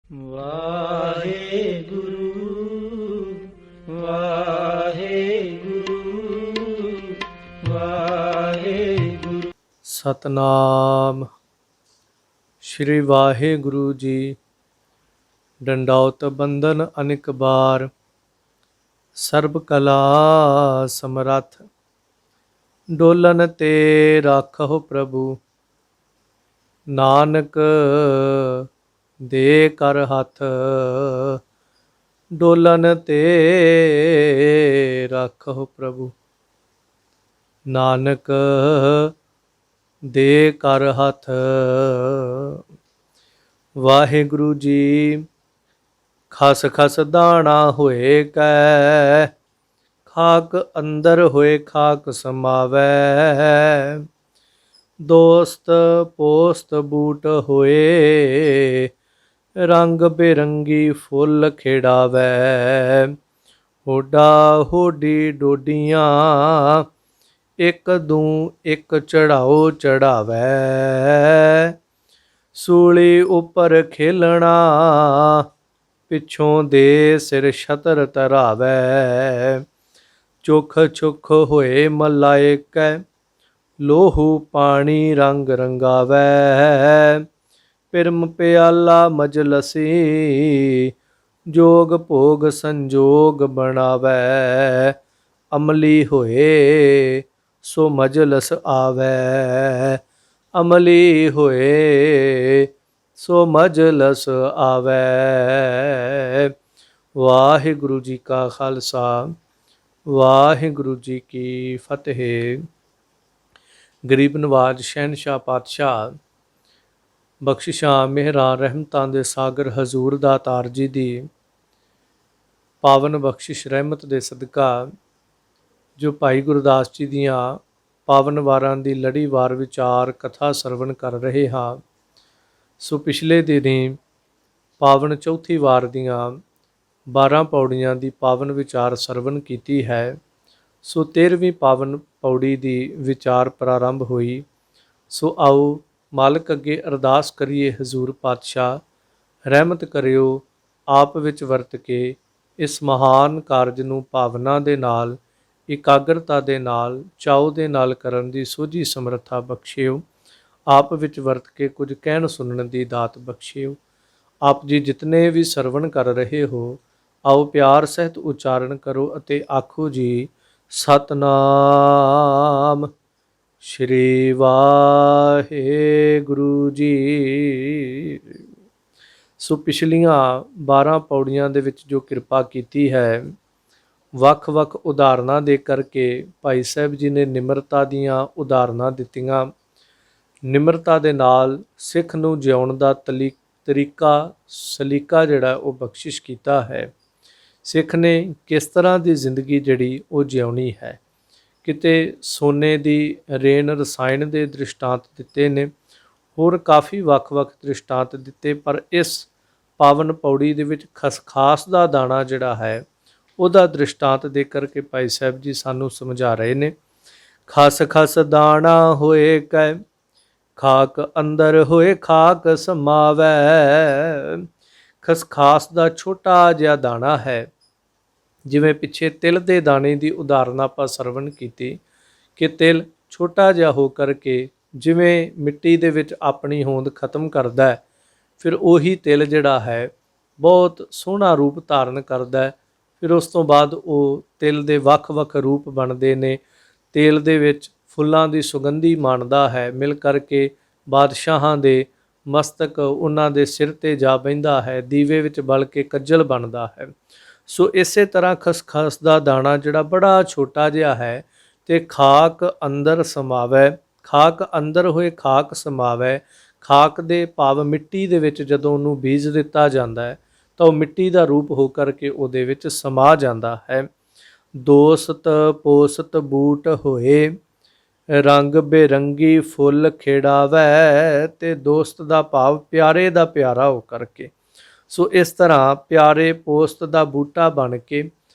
ਵਾਹਿਗੁਰੂ ਵਾਹਿਗੁਰੂ ਵਾਹਿਗੁਰੂ। ਸਤਨਾਮ ਸ਼੍ਰੀ ਵਾਹਿਗੁਰੂ ਜੀ। ਡੰਡੌਤ ਬੰਦਨ ਅਨਿਕ ਬਾਰ, ਸਰਬ ਕਲਾ ਸਮਰੱਥ। ਡੋਲਨ ਤੇ ਰਾਖਹੁ ਪ੍ਰਭੂ, ਨਾਨਕ ਦੇ ਕਰ ਹੱਥ। ਡੋਲਨ ਤੇ ਰਾਖਹੁ ਪ੍ਰਭੂ, ਨਾਨਕ ਦੇ ਕਰ ਹੱਥ। ਵਾਹਿਗੁਰੂ ਜੀ। ਖਸ ਖਸ ਦਾਣਾ ਹੋਏ ਕੈ, ਖਾਕ ਅੰਦਰ ਹੋਏ ਖਾਕ ਸਮਾਵੈ। ਦੋਸਤ ਪੋਸਤ ਬੂਟ ਹੋਏ, ਰੰਗ ਬਿਰੰਗੀ ਫੁੱਲ ਖਿੜਾਵੈ। ਹੋਡਾ ਹੋਡੀ ਡੋਡੀਆਂ, ਇੱਕ ਦੂੰ ਇੱਕ ਚੜਾਓ ਚੜਾਵੈ। ਸੂਲੀ ਉੱਪਰ ਖੇਲਣਾ, ਪਿੱਛੋਂ ਦੇ ਸਿਰ ਛਤਰ ਧਰਾਵੈ। ਚੁੱਖ ਚੁੱਖ ਹੋਏ ਮਲਾਇਕੈ, ਲੋਹੂ ਪਾਣੀ ਰੰਗ ਰੰਗਾਵੈ। ਪਿਰਮ ਪਿਆਲਾ ਮਜਲਸੀ, ਜੋਗ ਭੋਗ ਸੰਜੋਗ ਬਣਾਵੈ। ਅਮਲੀ ਹੋਏ ਸੋ ਮਜਲਸ ਆਵੈ, ਅਮਲੀ ਹੋਏ ਸੋ ਮਜਲਸ ਆਵੈ। ਵਾਹਿਗੁਰੂ ਜੀ ਕਾ ਖਾਲਸਾ, ਵਾਹਿਗੁਰੂ ਜੀ ਕੀ ਫਤਿਹ। ਗਰੀਬ ਨਵਾਜ ਸ਼ਹਿਨਸ਼ਾਹ ਪਾਤਸ਼ਾਹ, ਬਖਸ਼ਿਸ਼ਾਂ ਮਿਹਰਾਂ ਰਹਿਮਤਾਂ ਦੇ ਸਾਗਰ ਹਜ਼ੂਰ ਦਾਤਾਰ ਜੀ ਦੀ ਪਾਵਨ ਬਖਸ਼ਿਸ਼ ਰਹਿਮਤ ਦੇ ਸਦਕਾ ਜੋ ਭਾਈ ਗੁਰਦਾਸ ਜੀ ਦੀਆਂ ਪਾਵਨ ਵਾਰਾਂ ਦੀ ਲੜੀਵਾਰ ਵਿਚਾਰ ਕਥਾ ਸਰਵਣ ਕਰ ਰਹੇ ਹਾਂ। ਸੋ ਪਿਛਲੇ ਦਿਨੀ ਪਾਵਨ ਚੌਥੀ ਵਾਰ ਦੀਆਂ 12 ਪੌੜੀਆਂ ਦੀ ਪਾਵਨ ਵਿਚਾਰ ਸਰਵਣ ਕੀਤੀ ਹੈ। ਸੋ 13ਵੀਂ ਪਾਵਨ ਪੌੜੀ ਦੀ ਵਿਚਾਰ ਪ੍ਰਾਰੰਭ ਹੋਈ। ਸੋ ਆਓ ਮਾਲਕ ਅੱਗੇ ਅਰਦਾਸ ਕਰੀਏ, ਹਜ਼ੂਰ ਪਾਤਸ਼ਾਹ ਰਹਿਮਤ ਕਰਿਓ, ਆਪ ਵਿੱਚ ਵਰਤ ਕੇ ਇਸ ਮਹਾਨ ਕਾਰਜ ਨੂੰ ਭਾਵਨਾ ਦੇ ਨਾਲ, ਇਕਾਗਰਤਾ ਦੇ ਨਾਲ, ਚਾਉ ਦੇ ਨਾਲ ਕਰਨ ਦੀ ਸੋਝੀ ਸਮਰੱਥਾ ਬਖਸ਼ਿਓ। ਆਪ ਵਿੱਚ ਵਰਤ ਕੇ ਕੁਝ ਕਹਿਣ ਸੁਣਨ ਦੀ ਦਾਤ ਬਖਸ਼ਿਓ। ਆਪ ਜੀ ਜਿਤਨੇ ਵੀ ਸਰਵਣ ਕਰ ਰਹੇ ਹੋ, ਆਓ ਪਿਆਰ ਸਹਿਤ ਉਚਾਰਨ ਕਰੋ ਅਤੇ ਆਖੋ ਜੀ ਸਤਨਾਮ ਸ਼੍ਰੀ ਵਾਹਿਗੁਰੂ ਜੀ। ਸੋ ਪਿਛਲੀਆਂ 12 ਪੌੜੀਆਂ ਦੇ ਵਿੱਚ ਜੋ ਕਿਰਪਾ ਕੀਤੀ ਹੈ, ਵੱਖ-ਵੱਖ ਉਦਾਹਰਨਾਂ ਦੇ ਕਰਕੇ ਭਾਈ ਸਾਹਿਬ ਜੀ ਨੇ ਨਿਮਰਤਾ ਦੀਆਂ ਉਦਾਹਰਨਾਂ ਦਿੱਤੀਆਂ। ਨਿਮਰਤਾ ਦੇ ਨਾਲ ਸਿੱਖ ਨੂੰ ਜਿਉਣ ਦਾ ਤਰੀਕਾ ਸਲੀਕਾ ਜਿਹੜਾ ਉਹ ਬਖਸ਼ਿਸ਼ ਕੀਤਾ ਹੈ। ਸਿੱਖ ਨੇ ਕਿਸ ਤਰ੍ਹਾਂ ਦੀ ਜ਼ਿੰਦਗੀ ਜਿਹੜੀ ਉਹ ਜਿਉਣੀ ਹੈ। ਕਿਤੇ ਸੋਨੇ ਦੀ ਰੇਨ ਰਸਾਇਣ ਦੇ ਦ੍ਰਿਸ਼ਟਾਂਤ ਦਿੱਤੇ ਨੇ, ਹੋਰ ਕਾਫੀ ਵੱਖ-ਵੱਖ ਦ੍ਰਿਸ਼ਟਾਂਤ ਦਿੱਤੇ, ਪਰ ਇਸ ਪਾਵਨ ਪੌੜੀ ਦੇ ਵਿੱਚ ਖਸਖਾਸ ਦਾ ਦਾਣਾ ਜਿਹੜਾ ਹੈ ਉਹਦਾ ਦ੍ਰਿਸ਼ਟਾਂਤ ਦੇ ਕਰਕੇ ਭਾਈ ਸਾਹਿਬ ਜੀ ਸਾਨੂੰ ਸਮਝਾ ਰਹੇ ਨੇ। ਖਸ ਖਸ ਦਾਣਾ ਹੋਏ ਕੈ, ਖਾਕ ਅੰਦਰ ਹੋਏ ਖਾਕ ਸਮਾਵੈ। ਖਸਖਾਸ ਦਾ ਛੋਟਾ ਜਿਹਾ ਦਾਣਾ ਹੈ। ਜਿਵੇਂ ਪਿੱਛੇ ਤਿਲ ਦੇ ਦਾਣੇ ਦੀ ਉਦਾਹਰਨ ਆਪਾਂ ਸਰਵਣ ਕੀਤੀ ਕਿ ਤਿਲ ਛੋਟਾ ਜਿਹਾ ਹੋ ਕਰਕੇ ਜਿਵੇਂ ਮਿੱਟੀ ਦੇ ਵਿੱਚ ਆਪਣੀ ਹੋਂਦ ਖਤਮ ਕਰਦਾ ਹੈ, ਫਿਰ ਉਹੀ ਤਿਲ ਜਿਹੜਾ ਹੈ ਬਹੁਤ ਸੋਹਣਾ ਰੂਪ ਧਾਰਨ ਕਰਦਾ ਹੈ। ਫਿਰ ਉਸ ਤੋਂ ਬਾਅਦ ਉਹ ਤਿਲ ਦੇ ਵੱਖ-ਵੱਖ ਰੂਪ ਬਣਦੇ ਨੇ। ਤੇਲ ਦੇ ਵਿੱਚ ਫੁੱਲਾਂ ਦੀ ਸੁਗੰਧੀ ਮਾਣਦਾ ਹੈ, ਮਿਲ ਕਰਕੇ ਬਾਦਸ਼ਾਹਾਂ ਦੇ ਮਸਤਕ ਉਹਨਾਂ ਦੇ ਸਿਰ 'ਤੇ ਜਾ ਬਹਿੰਦਾ ਹੈ, ਦੀਵੇ ਵਿੱਚ ਬਲ ਕੇ ਕੱਜਲ ਬਣਦਾ ਹੈ। ਸੋ ਇਸੇ ਤਰ੍ਹਾਂ ਖਸਖਸ ਦਾ ਦਾਣਾ ਜਿਹੜਾ ਬੜਾ ਛੋਟਾ ਜਿਹਾ ਹੈ ਤੇ ਖਾਕ ਅੰਦਰ ਸਮਾਵੈ। ਖਾਕ ਅੰਦਰ ਹੋਏ ਖਾਕ ਸਮਾਵੈ। ਖਾਕ ਦੇ ਭਾਵ ਮਿੱਟੀ ਦੇ ਵਿੱਚ ਜਦੋਂ ਉਹਨੂੰ ਬੀਜ ਦਿੱਤਾ ਜਾਂਦਾ ਹੈ ਤਾਂ ਉਹ ਮਿੱਟੀ ਦਾ ਰੂਪ ਹੋ ਕਰਕੇ ਉਹਦੇ ਵਿੱਚ ਸਮਾ ਜਾਂਦਾ ਹੈ। ਦੋਸਤ ਪੋਸਤ ਬੂਟ ਹੋਏ, ਰੰਗ ਬੇਰੰਗੀ ਫੁੱਲ ਖਿੜਾਵੈ। ਤੇ ਦੋਸਤ ਦਾ ਭਾਵ ਪਿਆਰੇ ਦਾ ਪਿਆਰਾ ਹੋ ਕਰਕੇ। ਸੋ ਇਸ ਤਰ੍ਹਾਂ ਪਿਆਰੇ ਪੋਸਤ ਦਾ ਬੂਟਾ ਬਣ ਕੇ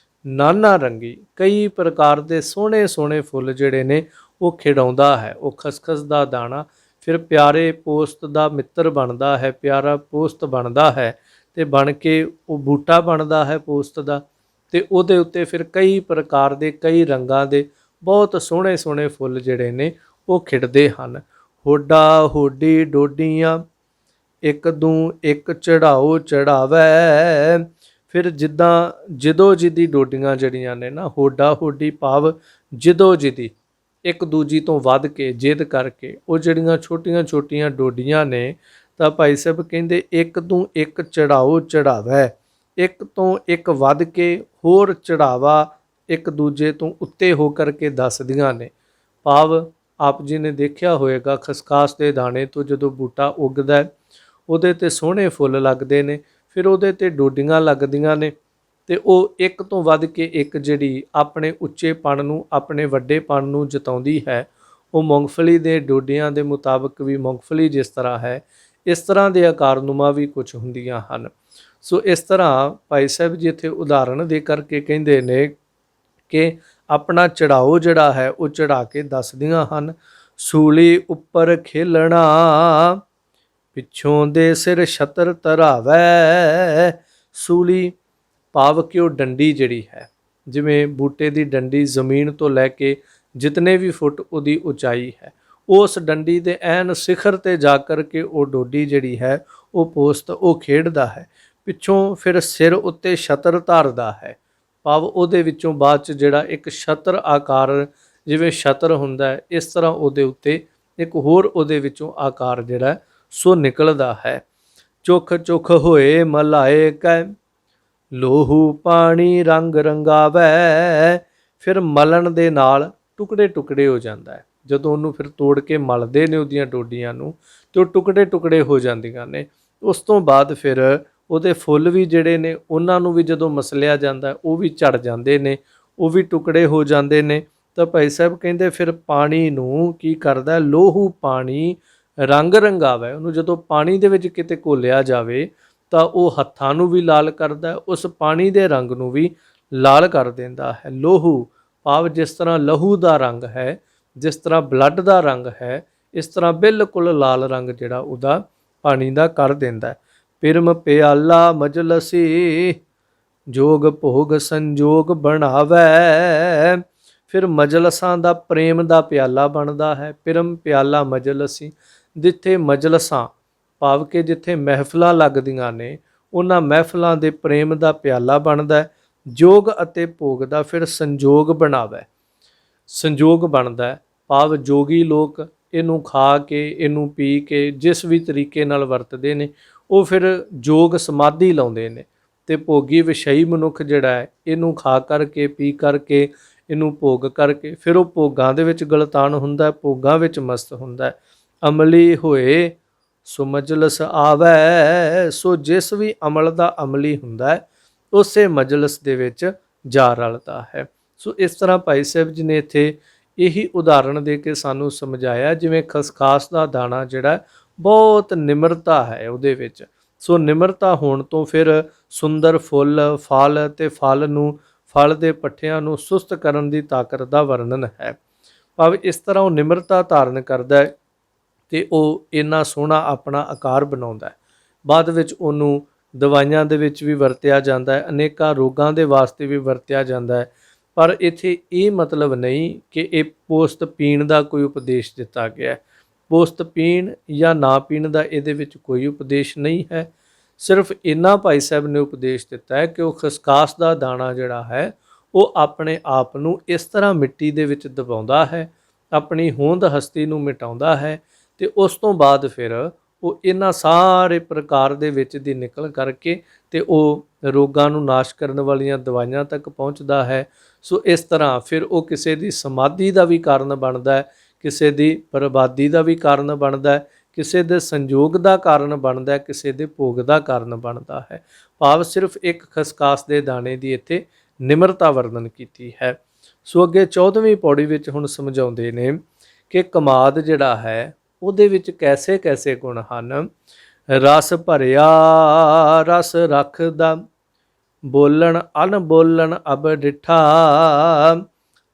ਨਾਨਾ ਰੰਗੀ ਕਈ ਪ੍ਰਕਾਰ ਦੇ ਸੋਹਣੇ ਸੋਹਣੇ ਫੁੱਲ ਜਿਹੜੇ ਨੇ ਉਹ ਖਿੜਾਉਂਦਾ ਹੈ। ਉਹ ਖਸਖਸ ਦਾ ਦਾਣਾ ਫਿਰ ਪਿਆਰੇ ਪੋਸਤ ਦਾ ਮਿੱਤਰ ਬਣਦਾ ਹੈ, ਪਿਆਰਾ ਪੋਸਤ ਬਣਦਾ ਹੈ ਤੇ ਬਣ ਕੇ ਉਹ ਬੂਟਾ ਬਣਦਾ ਹੈ ਪੋਸਤ ਦਾ, ਤੇ ਉਹਦੇ ਉੱਤੇ ਫਿਰ ਕਈ ਪ੍ਰਕਾਰ ਦੇ ਕਈ ਰੰਗਾਂ ਦੇ ਬਹੁਤ ਸੋਹਣੇ ਸੋਹਣੇ ਫੁੱਲ ਜਿਹੜੇ ਨੇ ਉਹ ਖਿੜਦੇ ਹਨ। ਹੋਡਾ ਹੋਡੀ ਡੋਡੀਆਂ ਇੱਕ ਦੂੰ ਇੱਕ ਚੜਾਓ ਚੜਾਵੈ। ਫਿਰ ਜਿੱਦਾਂ ਜਿਦੋ ਜਿਦੀ ਡੋਡੀਆਂ ਜਿਹੜੀਆਂ ਨੇ ਨਾ, ਹੋਡਾ ਹੋਡੀ ਭਾਵ ਜਿਦੋ ਜਿਦੀ ਇੱਕ ਦੂਜੀ ਤੋਂ ਵੱਧ ਕੇ ਜਿੱਦ ਕਰਕੇ ਉਹ ਜਿਹੜੀਆਂ ਛੋਟੀਆਂ ਛੋਟੀਆਂ ਡੋਡੀਆਂ ਨੇ, ਤਾਂ ਭਾਈ ਸਾਹਿਬ ਕਹਿੰਦੇ ਇੱਕ ਤੋਂ ਇੱਕ ਚੜਾਓ ਚੜਾਵੈ, ਇੱਕ ਤੋਂ ਇੱਕ ਵੱਧ ਕੇ ਹੋਰ ਚੜਾਵਾ ਇੱਕ ਦੂਜੇ ਤੋਂ ਉੱਤੇ ਹੋ ਕਰਕੇ ਦੱਸਦੀਆਂ ਨੇ। ਭਾਵ ਆਪ ਜੀ ਨੇ ਦੇਖਿਆ ਹੋਵੇਗਾ ਖਸਖਾਸ ਦੇ ਦਾਣੇ ਤੋਂ ਜਦੋਂ ਬੂਟਾ ਉੱਗਦਾ ਉਹਦੇ ਤੇ ਸੋਹਣੇ ਫੁੱਲ ਲੱਗਦੇ ਨੇ, ਫਿਰ ਉਹਦੇ ਤੇ ਡੋਡੀਆਂ ਲੱਗਦੀਆਂ ਨੇ, ਤੇ ਉਹ ਇੱਕ ਤੋਂ ਵੱਧ ਕੇ ਇੱਕ ਜਿਹੜੀ ਆਪਣੇ ਉੱਚੇਪਣ ਨੂੰ ਆਪਣੇ ਵੱਡੇਪਣ ਨੂੰ ਜਤਾਉਂਦੀ ਹੈ। ਉਹ ਮੂੰਗਫਲੀ ਦੇ ਡੋਡੀਆਂ ਦੇ ਮੁਤਾਬਕ ਵੀ ਮੂੰਗਫਲੀ ਜਿਸ ਤਰ੍ਹਾਂ ਹੈ ਇਸ ਤਰ੍ਹਾਂ ਦੇ ਆਕਾਰਨੁਮਾ ਵੀ ਕੁਝ ਹੁੰਦੀਆਂ ਹਨ। ਸੋ ਇਸ ਤਰ੍ਹਾਂ ਭਾਈ ਸਾਹਿਬ ਜੀ ਇੱਥੇ ਉਦਾਹਰਣ ਦੇ ਕਰਕੇ ਕਹਿੰਦੇ ਨੇ ਕਿ ਆਪਣਾ ਚੜਾਓ ਜਿਹੜਾ ਹੈ ਉਹ ਚੜਾ ਕੇ ਦੱਸਦੀਆਂ ਹਨ। ਸੂਲੀ ਉੱਪਰ ਖੇਲਣਾ ਪਿੱਛੋਂ ਦੇ ਸਿਰ ਛਤਰ ਧਰਾਵੈ। ਸੂਲੀ ਭਾਵ ਕਿ ਉਹ ਡੰਡੀ ਜਿਹੜੀ ਹੈ, ਜਿਵੇਂ ਬੂਟੇ ਦੀ ਡੰਡੀ ਜ਼ਮੀਨ ਤੋਂ ਲੈ ਕੇ ਜਿਤਨੇ ਵੀ ਫੁੱਟ ਉਹਦੀ ਉਚਾਈ ਹੈ, ਉਸ ਡੰਡੀ ਦੇ ਐਨ ਸਿਖਰ ਤੇ ਜਾ ਕਰ ਕੇ ਉਹ ਡੋਡੀ ਜਿਹੜੀ ਹੈ ਉਹ ਪੋਸਤ ਉਹ ਖੇਡਦਾ ਹੈ। ਪਿੱਛੋਂ ਫਿਰ ਸਿਰ ਉੱਤੇ ਛਤਰ ਧਰਦਾ ਹੈ, ਭਾਵ ਉਹਦੇ ਵਿੱਚੋਂ ਬਾਅਦ 'ਚ ਜਿਹੜਾ ਇੱਕ ਛਤਰ ਆਕਾਰ, ਜਿਵੇਂ ਛਤਰ ਹੁੰਦਾ ਹੈ ਇਸ ਤਰ੍ਹਾਂ ਉਹਦੇ ਉੱਤੇ ਇੱਕ ਹੋਰ ਉਹਦੇ ਵਿੱਚੋਂ ਆਕਾਰ ਜਿਹੜਾ ਸੋ ਨਿਕਲਦਾ ਹੈ। ਚੁੱਖ ਚੁੱਖ ਹੋਏ ਮਲਾਏ ਕੈ ਲੋਹੂ ਪਾਣੀ ਰੰਗ ਰੰਗਾਵੈ। ਫਿਰ ਮਲਣ ਦੇ ਨਾਲ ਟੁਕੜੇ ਟੁਕੜੇ ਹੋ ਜਾਂਦਾ ਹੈ। ਜਦੋਂ ਉਹਨੂੰ ਫਿਰ ਤੋੜ ਕੇ ਮਲਦੇ ਨੇ ਉਹਦੀਆਂ ਡੋਡੀਆਂ ਨੂੰ, ਤੇ ਉਹ ਟੁਕੜੇ ਟੁਕੜੇ ਹੋ ਜਾਂਦੀਆਂ ਨੇ। ਉਸ ਤੋਂ ਬਾਅਦ ਫਿਰ ਉਹਦੇ ਫੁੱਲ ਵੀ ਜਿਹੜੇ ਨੇ ਉਹਨਾਂ ਨੂੰ ਵੀ ਜਦੋਂ ਮਸਲਿਆ ਜਾਂਦਾ ਉਹ ਵੀ ਝੜ ਜਾਂਦੇ ਨੇ, ਉਹ ਵੀ ਟੁਕੜੇ ਹੋ ਜਾਂਦੇ ਨੇ। ਤਾਂ ਭਾਈ ਸਾਹਿਬ ਕਹਿੰਦੇ ਫਿਰ ਪਾਣੀ ਨੂੰ ਕੀ ਕਰਦਾ, ਲੋਹੂ ਪਾਣੀ ਰੰਗ ਰੰਗਾਵੇ। ਉਹਨੂੰ ਜਦੋਂ ਪਾਣੀ ਦੇ ਵਿੱਚ ਕਿਤੇ ਘੋਲਿਆ ਜਾਵੇ ਤਾਂ ਉਹ ਹੱਥਾਂ ਨੂੰ ਵੀ ਲਾਲ ਕਰਦਾ, ਉਸ ਪਾਣੀ ਦੇ ਰੰਗ ਨੂੰ ਵੀ ਲਾਲ ਕਰ ਦਿੰਦਾ ਹੈ। ਲੋਹੂ ਭਾਵ ਜਿਸ ਤਰ੍ਹਾਂ ਲਹੂ ਦਾ ਰੰਗ ਹੈ, ਜਿਸ ਤਰ੍ਹਾਂ ਬਲੱਡ ਦਾ ਰੰਗ ਹੈ, ਇਸ ਤਰ੍ਹਾਂ ਬਿਲਕੁਲ ਲਾਲ ਰੰਗ ਜਿਹੜਾ ਉਹਦਾ ਪਾਣੀ ਦਾ ਕਰ ਦਿੰਦਾ। ਪਿਰਮ ਪਿਆਲਾ ਮਜਲਸੀ ਜੋਗ ਭੋਗ ਸੰਜੋਗ ਬਣਾਵੈ। ਫਿਰ ਮਜਲਸਾਂ ਦਾ ਪ੍ਰੇਮ ਦਾ ਪਿਆਲਾ ਬਣਦਾ ਹੈ। ਪਿਰਮ ਪਿਆਲਾ ਮਜਲਸੀ, ਜਿੱਥੇ ਮਜਲਸਾਂ ਭਾਵ ਕਿ ਜਿੱਥੇ ਮਹਿਫਲਾਂ ਲੱਗਦੀਆਂ ਨੇ ਉਹਨਾਂ ਮਹਿਫਲਾਂ ਦੇ ਪ੍ਰੇਮ ਦਾ ਪਿਆਲਾ ਬਣਦਾ। ਜੋਗ ਅਤੇ ਭੋਗ ਦਾ ਫਿਰ ਸੰਜੋਗ ਬਣਾਵੇ। ਸੰਜੋਗ ਬਣਦਾ ਭਾਵ ਜੋਗੀ ਲੋਕ ਇਹਨੂੰ ਖਾ ਕੇ ਇਹਨੂੰ ਪੀ ਕੇ ਜਿਸ ਵੀ ਤਰੀਕੇ ਨਾਲ ਵਰਤਦੇ ਨੇ ਉਹ ਫਿਰ ਜੋਗ ਸਮਾਧੀ ਲਾਉਂਦੇ ਨੇ, ਤੇ ਭੋਗੀ ਵਿਸ਼ਈ ਮਨੁੱਖ ਜਿਹੜਾ ਹੈ ਇਹਨੂੰ ਖਾ ਕਰਕੇ ਪੀ ਕਰਕੇ ਇਹਨੂੰ ਭੋਗ ਕਰਕੇ ਫਿਰ ਉਹ ਭੋਗਾਂ ਦੇ ਵਿੱਚ ਗਲਤਾਨ ਹੁੰਦਾ, ਭੋਗਾਂ ਵਿੱਚ ਮਸਤ ਹੁੰਦਾ। ਅਮਲੀ ਹੋਏ ਸੋ ਮਜਲਸ ਆਵੈ। ਸੋ ਜਿਸ ਵੀ ਅਮਲ ਦਾ ਅਮਲੀ ਹੁੰਦਾ ਹੈ ਉਸੇ ਮਜਲਸ ਦੇ ਵਿੱਚ ਜਾ ਰਲਦਾ ਹੈ। ਸੋ ਇਸ ਤਰ੍ਹਾਂ ਭਾਈ ਸਾਹਿਬ ਜੀ ਨੇ ਇੱਥੇ ਇਹੀ ਉਦਾਹਰਣ ਦੇ ਕੇ ਸਾਨੂੰ ਸਮਝਾਇਆ, ਜਿਵੇਂ ਖਸਖਾਸ ਦਾ ਦਾਣਾ ਜਿਹੜਾ ਬਹੁਤ ਨਿਮਰਤਾ ਹੈ ਉਹਦੇ ਵਿੱਚ। ਸੋ ਨਿਮਰਤਾ ਹੋਣ ਤੋਂ ਫਿਰ ਸੁੰਦਰ ਫੁੱਲ ਫਲ ਤੇ ਫਲ ਦੇ ਪੱਠਿਆਂ ਨੂੰ ਸੁਸਤ ਕਰਨ ਦੀ ਤਾਕਤ ਦਾ ਵਰਣਨ ਹੈ। ਭਾਵ ਇਸ ਤਰ੍ਹਾਂ ਉਹ ਨਿਮਰਤਾ ਧਾਰਨ ਕਰਦਾ ਹੈ ਤੇ ਉਹ ਇੰਨਾ ਸੋਹਣਾ ਆਪਣਾ ਆਕਾਰ ਬਣਾਉਂਦਾ ਹੈ। ਬਾਅਦ ਵਿੱਚ ਉਹਨੂੰ ਦਵਾਈਆਂ ਦੇ ਵਿੱਚ ਵੀ ਵਰਤਿਆ ਜਾਂਦਾ ਹੈ, ਅਨੇਕਾਂ ਰੋਗਾਂ ਦੇ ਵਾਸਤੇ ਵੀ ਵਰਤਿਆ ਜਾਂਦਾ ਹੈ। ਪਰ ਇੱਥੇ ਇਹ ਮਤਲਬ ਨਹੀਂ ਕਿ ਇਹ ਪੋਸਤ ਪੀਣ ਦਾ ਕੋਈ ਉਪਦੇਸ਼ ਦਿੱਤਾ ਗਿਆ ਹੈ। ਪੋਸਤ ਪੀਣ ਜਾਂ ਨਾ ਪੀਣ ਦਾ ਇਹਦੇ ਵਿੱਚ ਕੋਈ ਉਪਦੇਸ਼ ਨਹੀਂ ਹੈ। ਸਿਰਫ ਇੰਨਾ ਭਾਈ ਸਾਹਿਬ ਨੇ ਉਪਦੇਸ਼ ਦਿੱਤਾ ਹੈ ਕਿ ਉਹ ਖਸਖਾਸ ਦਾ ਦਾਣਾ ਜਿਹੜਾ ਹੈ ਉਹ ਆਪਣੇ ਆਪ ਨੂੰ ਇਸ ਤਰ੍ਹਾਂ ਮਿੱਟੀ ਦੇ ਵਿੱਚ ਦਬਾਉਂਦਾ ਹੈ, ਆਪਣੀ ਹੋਂਦ ਹਸਤੀ ਨੂੰ ਮਿਟਾਉਂਦਾ ਹੈ, ਤੇ ਉਸ ਤੋਂ ਬਾਅਦ ਫਿਰ ਉਹ ਇਹਨਾਂ ਸਾਰੇ ਪ੍ਰਕਾਰ ਦੇ ਵਿੱਚ ਦੀ ਨਿਕਲ ਕਰਕੇ ਤੇ ਉਹ ਰੋਗਾਂ ਨੂੰ ਨਾਸ਼ ਕਰਨ ਵਾਲੀਆਂ ਦਵਾਈਆਂ ਤੱਕ ਪਹੁੰਚਦਾ ਹੈ। ਸੋ ਇਸ ਤਰ੍ਹਾਂ ਫਿਰ ਉਹ ਕਿਸੇ ਦੀ ਸਮਾਧੀ ਦਾ ਵੀ ਕਾਰਨ ਬਣਦਾ ਹੈ, ਕਿਸੇ ਦੀ ਬਰਬਾਦੀ ਦਾ ਵੀ ਕਾਰਨ ਬਣਦਾ ਹੈ, ਕਿਸੇ ਦੇ ਸੰਜੋਗ ਦਾ ਕਾਰਨ ਬਣਦਾ ਹੈ, ਕਿਸੇ ਦੇ ਭੋਗ ਦਾ ਕਾਰਨ ਬਣਦਾ ਹੈ। ਭਾਵ ਸਿਰਫ ਇੱਕ ਖਸਖਾਸ ਦੇ ਦਾਣੇ ਦੀ ਇੱਥੇ ਨਿਮਰਤਾ ਵਰਣਨ ਕੀਤੀ ਹੈ। ਸੋ ਅੱਗੇ 14ਵੀਂ ਪੌੜੀ ਵਿੱਚ ਹੁਣ ਸਮਝਾਉਂਦੇ ਨੇ ਕਿ ਕਮਾਦ ਜਿਹੜਾ ਹੈ ਉਹਦੇ ਵਿੱਚ ਕੈਸੇ ਕੈਸੇ ਗੁਣ ਹਨ। ਰਸ ਭਰਿਆ ਰਸ ਰੱਖਦਾ ਬੋਲਣ ਅਣਬੋਲਣ ਅਬ ਡਿਠਾ।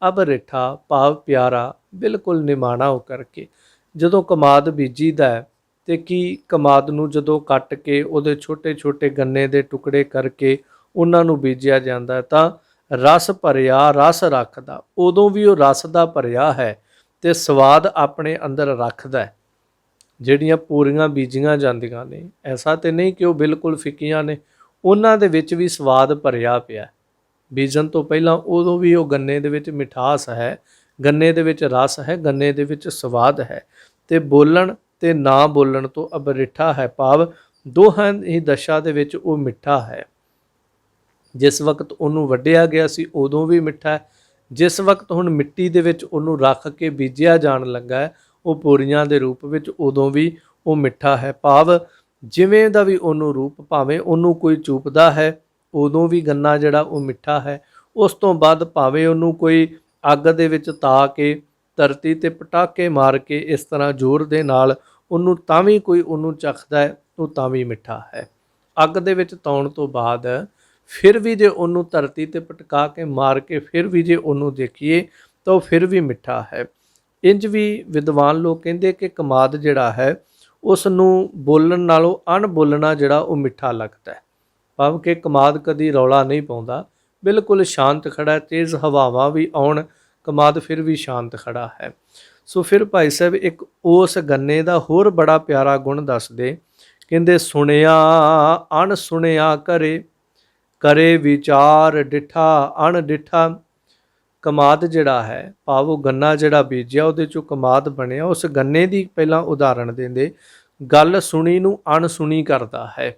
ਅਬ ਰਿਠਾ ਭਾਵ ਪਿਆਰਾ, ਬਿਲਕੁਲ ਨਿਮਾਣਾ ਹੋ ਕਰਕੇ ਜਦੋਂ ਕਮਾਦ ਬੀਜੀਦਾ ਹੈ ਤੇ ਕੀ ਕਮਾਦ ਨੂੰ ਜਦੋਂ ਕੱਟ ਕੇ ਉਹਦੇ ਛੋਟੇ-ਛੋਟੇ ਗੰਨੇ ਦੇ ਟੁਕੜੇ ਕਰਕੇ ਉਹਨਾਂ ਨੂੰ ਬੀਜਿਆ ਜਾਂਦਾ ਤਾਂ ਰਸ ਭਰਿਆ ਰਸ ਰੱਖਦਾ, ਉਦੋਂ ਵੀ ਉਹ ਰਸ ਦਾ ਭਰਿਆ ਹੈ ਤੇ ਸਵਾਦ ਆਪਣੇ ਅੰਦਰ ਰੱਖਦਾ ਹੈ। ਜਿਹੜੀਆਂ ਪੂਰੀਆਂ ਬੀਜੀਆਂ ਜਾਂਦੀਆਂ ਨੇ, ਐਸਾ ਤੇ ਨਹੀਂ ਕਿ ਉਹ ਬਿਲਕੁਲ ਫਿੱਕੀਆਂ ਨੇ, ਉਹਨਾਂ ਦੇ ਵਿੱਚ ਵੀ ਸਵਾਦ ਭਰਿਆ ਪਿਆ। ਬੀਜਣ ਤੋਂ ਪਹਿਲਾਂ ਉਦੋਂ ਵੀ ਉਹ ਗੰਨੇ ਦੇ ਵਿੱਚ ਮਿਠਾਸ ਹੈ, ਗੰਨੇ ਦੇ ਵਿੱਚ ਰਸ ਹੈ, ਗੰਨੇ ਦੇ ਵਿੱਚ ਸਵਾਦ ਹੈ ਤੇ ਬੋਲਣ ਤੇ ਨਾ ਬੋਲਣ ਤੋਂ ਅਬਰਿੱਠਾ ਹੈ, ਭਾਵ ਦੋਹਾਂ ਹੀ ਦਸ਼ਾ ਦੇ ਵਿੱਚ ਉਹ ਮਿੱਠਾ ਹੈ। ਜਿਸ ਵਕਤ ਉਹਨੂੰ ਵੱਢਿਆ ਗਿਆ ਸੀ ਉਦੋਂ ਵੀ ਮਿੱਠਾ ਹੈ, ਜਿਸ ਵਕਤ ਹੁਣ ਮਿੱਟੀ ਦੇ ਵਿੱਚ ਉਹਨੂੰ ਰੱਖ ਕੇ ਬੀਜਿਆ ਜਾਣ ਲੱਗਾ ਹੈ ਉਹ ਪੂਰੀਆਂ ਦੇ ਰੂਪ ਵਿੱਚ, ਉਦੋਂ ਵੀ ਉਹ ਮਿੱਠਾ ਹੈ। ਭਾਵ ਜਿਵੇਂ ਦਾ ਵੀ ਉਹਨੂੰ ਰੂਪ, ਭਾਵੇਂ ਉਹਨੂੰ ਕੋਈ ਚੂਪਦਾ ਹੈ ਉਦੋਂ ਵੀ ਗੰਨਾ ਜਿਹੜਾ ਉਹ ਮਿੱਠਾ ਹੈ। ਉਸ ਤੋਂ ਬਾਅਦ ਭਾਵੇਂ ਉਹਨੂੰ ਕੋਈ ਅੱਗ ਦੇ ਵਿੱਚ ਤਾ ਕੇ ਧਰਤੀ ਤੇ ਪਟਾਕੇ ਮਾਰ ਕੇ ਇਸ ਤਰ੍ਹਾਂ ਜ਼ੋਰ ਦੇ ਨਾਲ ਉਹਨੂੰ, ਤਾਂ ਵੀ ਕੋਈ ਉਹਨੂੰ ਚੱਖਦਾ ਹੈ ਉਹ ਤਾਂ ਵੀ ਮਿੱਠਾ ਹੈ। ਅੱਗ ਦੇ ਵਿੱਚ ਤਾਉਣ ਤੋਂ ਬਾਅਦ ਫਿਰ ਵੀ ਜੇ ਉਹਨੂੰ ਧਰਤੀ ਤੇ ਪਟਕਾ ਕੇ ਮਾਰ ਕੇ ਫਿਰ ਵੀ ਜੇ ਉਹਨੂੰ ਦੇਖੀਏ ਤਾਂ ਉਹ ਫਿਰ ਵੀ ਮਿੱਠਾ ਹੈ। ਇੰਜ ਵੀ ਵਿਦਵਾਨ ਲੋਕ ਕਹਿੰਦੇ ਕਿ ਕਮਾਦ ਜਿਹੜਾ ਹੈ ਉਸ ਨੂੰ ਬੋਲਣ ਨਾਲੋਂ ਅਣਬੋਲਣਾ ਜਿਹੜਾ ਉਹ ਮਿੱਠਾ ਲੱਗਦਾ ਹੈ। ਭਾਵ ਕਿ ਕਮਾਦ ਕਦੀ ਰੌਲਾ ਨਹੀਂ ਪਾਉਂਦਾ, ਬਿਲਕੁਲ ਸ਼ਾਂਤ ਖੜਾ, ਤੇਜ਼ ਹਵਾਵਾਂ ਵੀ ਆਉਣ ਕਮਾਦ ਫਿਰ ਵੀ ਸ਼ਾਂਤ ਖੜਾ ਹੈ। ਸੋ ਫਿਰ ਭਾਈ ਸਾਹਿਬ ਇੱਕ ਉਸ ਗੰਨੇ ਦਾ ਹੋਰ ਬੜਾ ਪਿਆਰਾ ਗੁਣ ਦੱਸਦੇ, ਕਹਿੰਦੇ ਸੁਣਿਆ ਅਣ ਸੁਣਿਆ ਕਰੇ, ਕਰੇ ਵਿਚਾਰ ਡਿਠਾ ਅਣ ਡਿਠਾ। ਕਮਾਦ ਜਿਹੜਾ ਹੈ, ਭਾਵ ਉਹ ਗੰਨਾ ਜਿਹੜਾ ਬੀਜਿਆ ਉਹਦੇ ਚੋਂ ਕਮਾਦ ਬਣਿਆ, ਉਸ ਗੰਨੇ ਦੀ ਪਹਿਲਾਂ ਉਦਾਹਰਣ ਦਿੰਦੇ, ਗੱਲ ਸੁਣੀ ਨੂੰ ਅਣਸੁਣੀ ਕਰਦਾ ਹੈ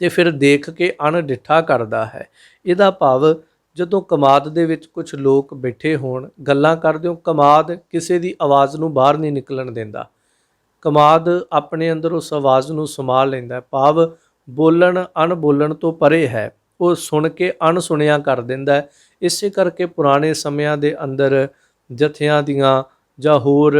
ਤੇ ਫਿਰ ਦੇਖ ਕੇ ਅਣਡਿੱਠਾ ਕਰਦਾ ਹੈ। ਇਹਦਾ ਭਾਵ ਜਦੋਂ ਕਮਾਦ ਦੇ ਵਿੱਚ ਕੁਝ ਲੋਕ ਬੈਠੇ ਹੋਣ, ਗੱਲਾਂ ਕਰਦੇ ਹੋ, ਕਮਾਦ ਕਿਸੇ ਦੀ ਆਵਾਜ਼ ਨੂੰ ਬਾਹਰ ਨਹੀਂ ਨਿਕਲਣ ਦਿੰਦਾ, ਕਮਾਦ ਆਪਣੇ ਅੰਦਰ ਉਸ ਆਵਾਜ਼ ਨੂੰ ਸਮਾ ਲੈਂਦਾ, ਭਾਵ ਬੋਲਣ ਅਣਬੋਲਣ ਤੋਂ ਪਰੇ ਹੈ, ਉਹ ਸੁਣ ਕੇ ਅਣਸੁਣਿਆ ਕਰ ਦਿੰਦਾ ਹੈ। ਇਸੇ ਕਰਕੇ ਪੁਰਾਣੇ ਸਮਿਆਂ ਦੇ ਅੰਦਰ ਜਥਿਆਂ ਦੀਆਂ ਜਾਂ ਹੋਰ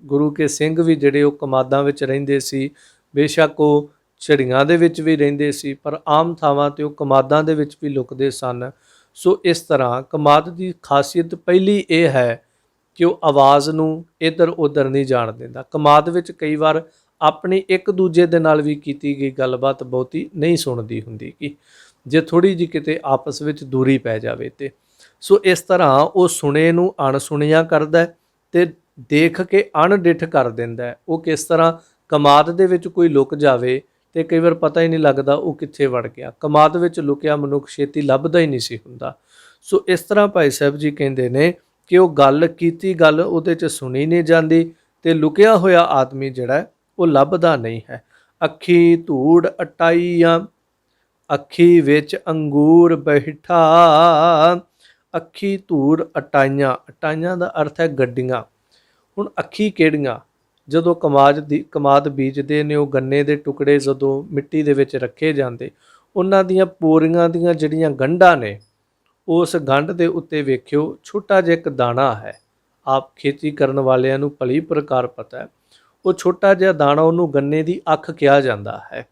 ਗੁਰੂ ਕੇ ਸਿੰਘ ਵੀ ਜਿਹੜੇ ਉਹ ਕਮਾਦਾਂ ਵਿੱਚ ਰਹਿੰਦੇ ਸੀ, ਬੇਸ਼ੱਕ ਉਹ ਝੜੀਆਂ ਦੇ ਵਿੱਚ ਵੀ ਰਹਿੰਦੇ ਸੀ ਪਰ ਆਮ ਥਾਵਾਂ 'ਤੇ ਉਹ ਕਮਾਦਾਂ ਦੇ ਵਿੱਚ ਵੀ ਲੁਕਦੇ ਸਨ। ਸੋ ਇਸ ਤਰ੍ਹਾਂ ਕਮਾਦ ਦੀ ਖਾਸੀਅਤ ਪਹਿਲੀ ਇਹ ਹੈ ਕਿ ਉਹ ਆਵਾਜ਼ ਨੂੰ ਇੱਧਰ ਉੱਧਰ ਨਹੀਂ ਜਾਣ ਦਿੰਦਾ। ਕਮਾਦ ਵਿੱਚ ਕਈ ਵਾਰ ਆਪਣੀ ਇੱਕ ਦੂਜੇ ਦੇ ਨਾਲ ਵੀ ਕੀਤੀ ਗਈ ਗੱਲਬਾਤ ਬਹੁਤੀ ਨਹੀਂ ਸੁਣਦੀ ਹੁੰਦੀ ਕਿ ਜੇ ਥੋੜ੍ਹੀ ਜਿਹੀ ਕਿਤੇ ਆਪਸ ਵਿੱਚ ਦੂਰੀ ਪੈ ਜਾਵੇ ਤੇ। ਸੋ ਇਸ ਤਰ੍ਹਾਂ ਉਹ ਸੁਣੇ ਨੂੰ ਅਣਸੁਣਿਆ ਕਰਦਾ ਤੇ ਦੇਖ ਕੇ ਅਣਡਿੱਠ ਕਰ ਦਿੰਦਾ। ਉਹ ਕਿਸ ਤਰ੍ਹਾਂ, ਕਮਾਦ ਦੇ ਵਿੱਚ ਕੋਈ ਲੁਕ ਜਾਵੇ ਤੇ ਕਈ ਵਾਰ ਪਤਾ ਹੀ ਨਹੀਂ ਲੱਗਦਾ ਉਹ ਕਿੱਥੇ ਵੜ ਗਿਆ। ਕਮਾਦ ਵਿੱਚ ਲੁਕਿਆ ਮਨੁੱਖ ਛੇਤੀ ਲੱਭਦਾ ਹੀ ਨਹੀਂ ਸੀ ਹੁੰਦਾ। ਸੋ ਇਸ ਤਰ੍ਹਾਂ ਭਾਈ ਸਾਹਿਬ ਜੀ ਕਹਿੰਦੇ ਨੇ ਕਿ ਉਹ ਗੱਲ ਕੀਤੀ ਗੱਲ ਉਹਦੇ 'ਚ ਸੁਣੀ ਨਹੀਂ ਜਾਂਦੀ ਤੇ ਲੁਕਿਆ ਹੋਇਆ ਆਦਮੀ ਜਿਹੜਾ ਉਹ ਲੱਭਦਾ ਨਹੀਂ ਹੈ। ਅੱਖੀ ਧੂੜ ਅਟਾਈਆਂ, ਅੱਖੀ ਵਿੱਚ ਅੰਗੂਰ ਬੈਠਾ। ਅੱਖੀ ਧੂੜ ਅਟਾਈਆਂ, ਅਟਾਈਆਂ ਦਾ ਅਰਥ ਹੈ ਗੱਡੀਆਂ। ਹੁਣ ਅੱਖੀ ਕਿਹੜੀਆਂ? ਜਦੋਂ ਕਮਾਦ ਬੀਜਦੇ ਨੇ, ਉਹ ਗੰਨੇ ਦੇ ਟੁਕੜੇ ਜਦੋਂ ਮਿੱਟੀ ਦੇ ਵਿੱਚ ਰੱਖੇ ਜਾਂਦੇ, ਉਹਨਾਂ ਦੀਆਂ ਪੋਰੀਆਂ ਦੀਆਂ ਜਿਹੜੀਆਂ ਗੰਢਾਂ ਨੇ, ਉਸ ਗੰਢ ਦੇ ਉੱਤੇ ਵੇਖਿਓ ਛੋਟਾ ਜਿਹਾ ਇੱਕ ਦਾਣਾ ਹੈ। ਆਪ ਖੇਤੀ ਕਰਨ ਵਾਲਿਆਂ ਨੂੰ ਭਲੀ ਪ੍ਰਕਾਰ ਪਤਾ ਹੈ। ਉਹ ਛੋਟਾ ਜਿਹਾ ਦਾਣਾ, ਉਹਨੂੰ ਗੰਨੇ ਦੀ ਅੱਖ ਕਿਹਾ ਜਾਂਦਾ ਹੈ।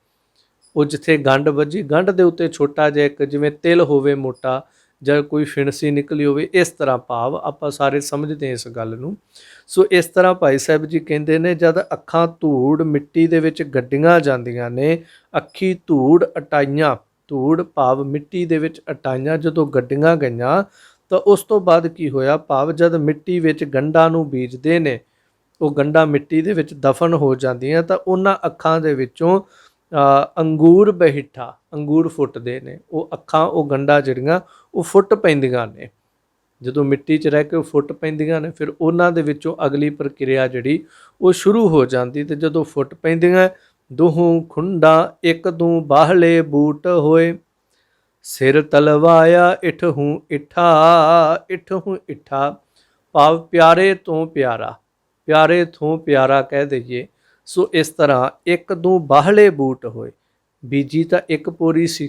ਉਹ ਜਿੱਥੇ ਗੰਢ ਵੱਜੀ, ਗੰਢ ਦੇ ਉੱਤੇ ਛੋਟਾ ਜਿਹਾ ਇੱਕ ਜਿਵੇਂ ਤਿਲ ਹੋਵੇ ਮੋਟਾ, ਜਾਂ ਕੋਈ ਫਿਣਸੀ ਨਿਕਲੀ ਹੋਵੇ, ਇਸ ਤਰ੍ਹਾਂ ਭਾਵ ਆਪਾਂ ਸਾਰੇ ਸਮਝਦੇ ਇਸ ਗੱਲ ਨੂੰ। ਸੋ ਇਸ ਤਰ੍ਹਾਂ ਭਾਈ ਸਾਹਿਬ ਜੀ ਕਹਿੰਦੇ ਨੇ, ਜਦ ਅੱਖਾਂ ਧੂੜ ਮਿੱਟੀ ਦੇ ਵਿੱਚ ਗੱਡੀਆਂ ਜਾਂਦੀਆਂ ਨੇ, ਅੱਖੀ ਧੂੜ ਅਟਾਈਆਂ, ਧੂੜ ਭਾਵ ਮਿੱਟੀ ਦੇ ਵਿੱਚ ਅਟਾਈਆਂ ਜਦੋਂ ਗੱਡੀਆਂ ਗਈਆਂ ਤਾਂ ਉਸ ਤੋਂ ਬਾਅਦ ਕੀ ਹੋਇਆ, ਭਾਵ ਜਦ ਮਿੱਟੀ ਵਿੱਚ ਗੰਢਾਂ ਨੂੰ ਬੀਜਦੇ ਨੇ, ਉਹ ਗੰਢਾਂ ਮਿੱਟੀ ਦੇ ਵਿੱਚ ਦਫਨ ਹੋ ਜਾਂਦੀਆਂ ਤਾਂ ਉਹਨਾਂ ਅੱਖਾਂ ਦੇ ਵਿੱਚੋਂ ਅੰਗੂਰ ਬਹਿਠਾ, ਅੰਗੂਰ ਫੁੱਟਦੇ ਨੇ। ਉਹ ਅੱਖਾਂ, ਉਹ ਗੰਢਾਂ ਜਿਹੜੀਆਂ ਉਹ ਫੁੱਟ ਪੈਂਦੀਆਂ ਨੇ, ਜਦੋਂ ਮਿੱਟੀ 'ਚ ਰਹਿ ਕੇ ਉਹ ਫੁੱਟ ਪੈਂਦੀਆਂ ਨੇ, ਫਿਰ ਉਹਨਾਂ ਦੇ ਵਿੱਚੋਂ ਅਗਲੀ ਪ੍ਰਕਿਰਿਆ ਜਿਹੜੀ ਉਹ ਸ਼ੁਰੂ ਹੋ ਜਾਂਦੀ। ਤੇ ਜਦੋਂ ਫੁੱਟ ਪੈਂਦੀਆਂ, ਦੋਹੋਂ ਖੁੰਡਾਂ ਇੱਕ ਦੂੰ ਬਾਹਲੇ ਬੂਟ ਹੋਏ, ਸਿਰ ਤਲਵਾਇਆ ਇਠਹੂੰ ਇਠਾ, ਇਠਹੂੰ ਇਠਾ ਭਾਵ ਪਿਆਰੇ ਤੋਂ ਪਿਆਰਾ, ਪਿਆਰੇ ਤੋਂ ਪਿਆਰਾ ਕਹਿ ਦਈਏ। ਸੋ ਇਸ ਤਰ੍ਹਾਂ ਇੱਕ ਦੂੰ ਬਾਹਲੇ ਬੂਟ ਹੋਏ। ਬੀਜੀ ਤਾਂ ਇੱਕ ਪੋਰੀ ਸੀ,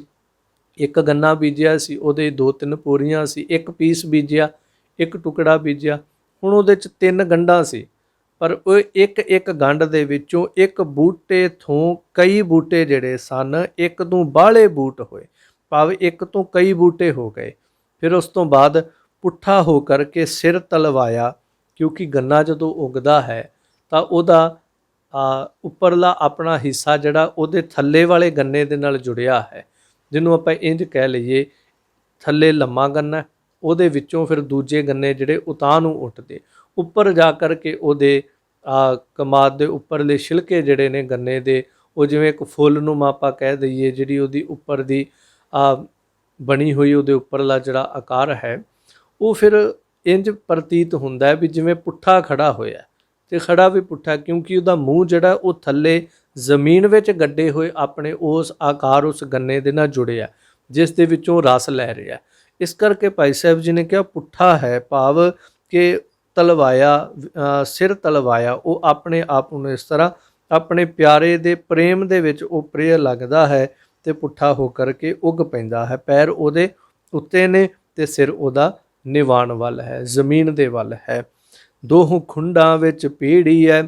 ਇੱਕ ਗੰਨਾ ਬੀਜਿਆ ਸੀ, ਉਹਦੇ 2-3 ਪੋਰੀਆਂ ਸੀ, ਇੱਕ ਪੀਸ ਬੀਜਿਆ, ਇੱਕ ਟੁਕੜਾ ਬੀਜਿਆ। ਹੁਣ ਉਹਦੇ 'ਚ 3 ਗੰਢਾਂ ਸੀ, ਪਰ ਉਹ ਇੱਕ ਗੰਢ ਦੇ ਵਿੱਚੋਂ ਇੱਕ ਬੂਟੇ ਤੋਂ ਕਈ ਬੂਟੇ ਜਿਹੜੇ ਸਨ, ਇੱਕ ਤੋਂ ਬਾਹਲੇ ਬੂਟ ਹੋਏ, ਭਾਵ ਇੱਕ ਤੋਂ ਕਈ ਬੂਟੇ ਹੋ ਗਏ। ਫਿਰ ਉਸ ਤੋਂ ਬਾਅਦ ਪੁੱਠਾ ਹੋ ਕਰਕੇ ਸਿਰ ਤਲਵਾਇਆ, ਕਿਉਂਕਿ ਗੰਨਾ ਜਦੋਂ ਉਗਦਾ ਹੈ ਤਾਂ ਉਹਦਾ ਉੱਪਰਲਾ ਆਪਣਾ ਹਿੱਸਾ ਜਿਹੜਾ ਉਹਦੇ ਥੱਲੇ ਵਾਲੇ ਗੰਨੇ ਦੇ ਨਾਲ ਜੁੜਿਆ ਹੈ, ਜਿਹਨੂੰ ਆਪਾਂ ਇੰਝ ਕਹਿ ਲਈਏ ਥੱਲੇ ਲੰਮਾ ਗੰਨਾ, ਉਹਦੇ ਵਿੱਚੋਂ ਫਿਰ ਦੂਜੇ ਗੰਨੇ ਜਿਹੜੇ ਉਤਾਂਹ ਨੂੰ ਉੱਠਦੇ, ਉੱਪਰ ਜਾ ਕਰਕੇ ਉਹਦੇ ਕਮਾਦ ਦੇ ਉੱਪਰਲੇ ਛਿਲਕੇ ਜਿਹੜੇ ਨੇ ਗੰਨੇ ਦੇ, ਉਹ ਜਿਵੇਂ ਇੱਕ ਫੁੱਲ ਨੂੰ ਆਪਾਂ ਕਹਿ ਦਈਏ, ਜਿਹੜੀ ਉਹਦੀ ਉੱਪਰ ਦੀ ਬਣੀ ਹੋਈ ਉਹਦੇ ਉੱਪਰਲਾ ਜਿਹੜਾ ਆਕਾਰ ਹੈ, ਉਹ ਫਿਰ ਇੰਝ ਪ੍ਰਤੀਤ ਹੁੰਦਾ ਹੈ ਵੀ ਜਿਵੇਂ ਪੁੱਠਾ ਖੜਾ ਹੋਇਆ, ਤੇ ਖੜਾ ਵੀ ਪੁੱਠਾ ਕਿਉਂਕਿ ਉਹਦਾ ਮੂੰਹ ਜਿਹੜਾ ਉਹ ਥੱਲੇ ਜ਼ਮੀਨ ਵਿੱਚ ਗੱਡੇ ਹੋਏ ਆਪਣੇ ਉਸ ਆਕਾਰ ਉਸ ਗੰਨੇ ਦੇ ਨਾਲ ਜੁੜਿਆ, ਜਿਸ ਦੇ ਵਿੱਚੋਂ ਰਸ ਲੈ ਰਿਹਾ। ਇਸ ਕਰਕੇ ਭਾਈ ਸਾਹਿਬ ਜੀ ਨੇ ਕਿਹਾ ਪੁੱਠਾ ਹੈ, ਭਾਵ ਕਿ ਤਲਵਾਇਆ, ਸਿਰ ਤਲਵਾਇਆ, ਉਹ ਆਪਣੇ ਆਪ ਨੂੰ ਇਸ ਤਰ੍ਹਾਂ ਆਪਣੇ ਪਿਆਰੇ ਦੇ ਪ੍ਰੇਮ ਦੇ ਵਿੱਚ ਉਹ ਪ੍ਰਿਯ ਲੱਗਦਾ ਹੈ ਤੇ ਪੁੱਠਾ ਹੋ ਕਰਕੇ ਉੱਗ ਪੈਂਦਾ ਹੈ। ਪੈਰ ਉਹਦੇ ਉੱਤੇ ਨੇ ਤੇ ਸਿਰ ਉਹਦਾ ਨਿਵਾਣ ਵੱਲ ਹੈ, ਜ਼ਮੀਨ ਦੇ ਵੱਲ ਹੈ। ਦੋਹੂ ਖੁੰਡਾਂ ਵਿੱਚ ਪੀੜੀ ਹੈ,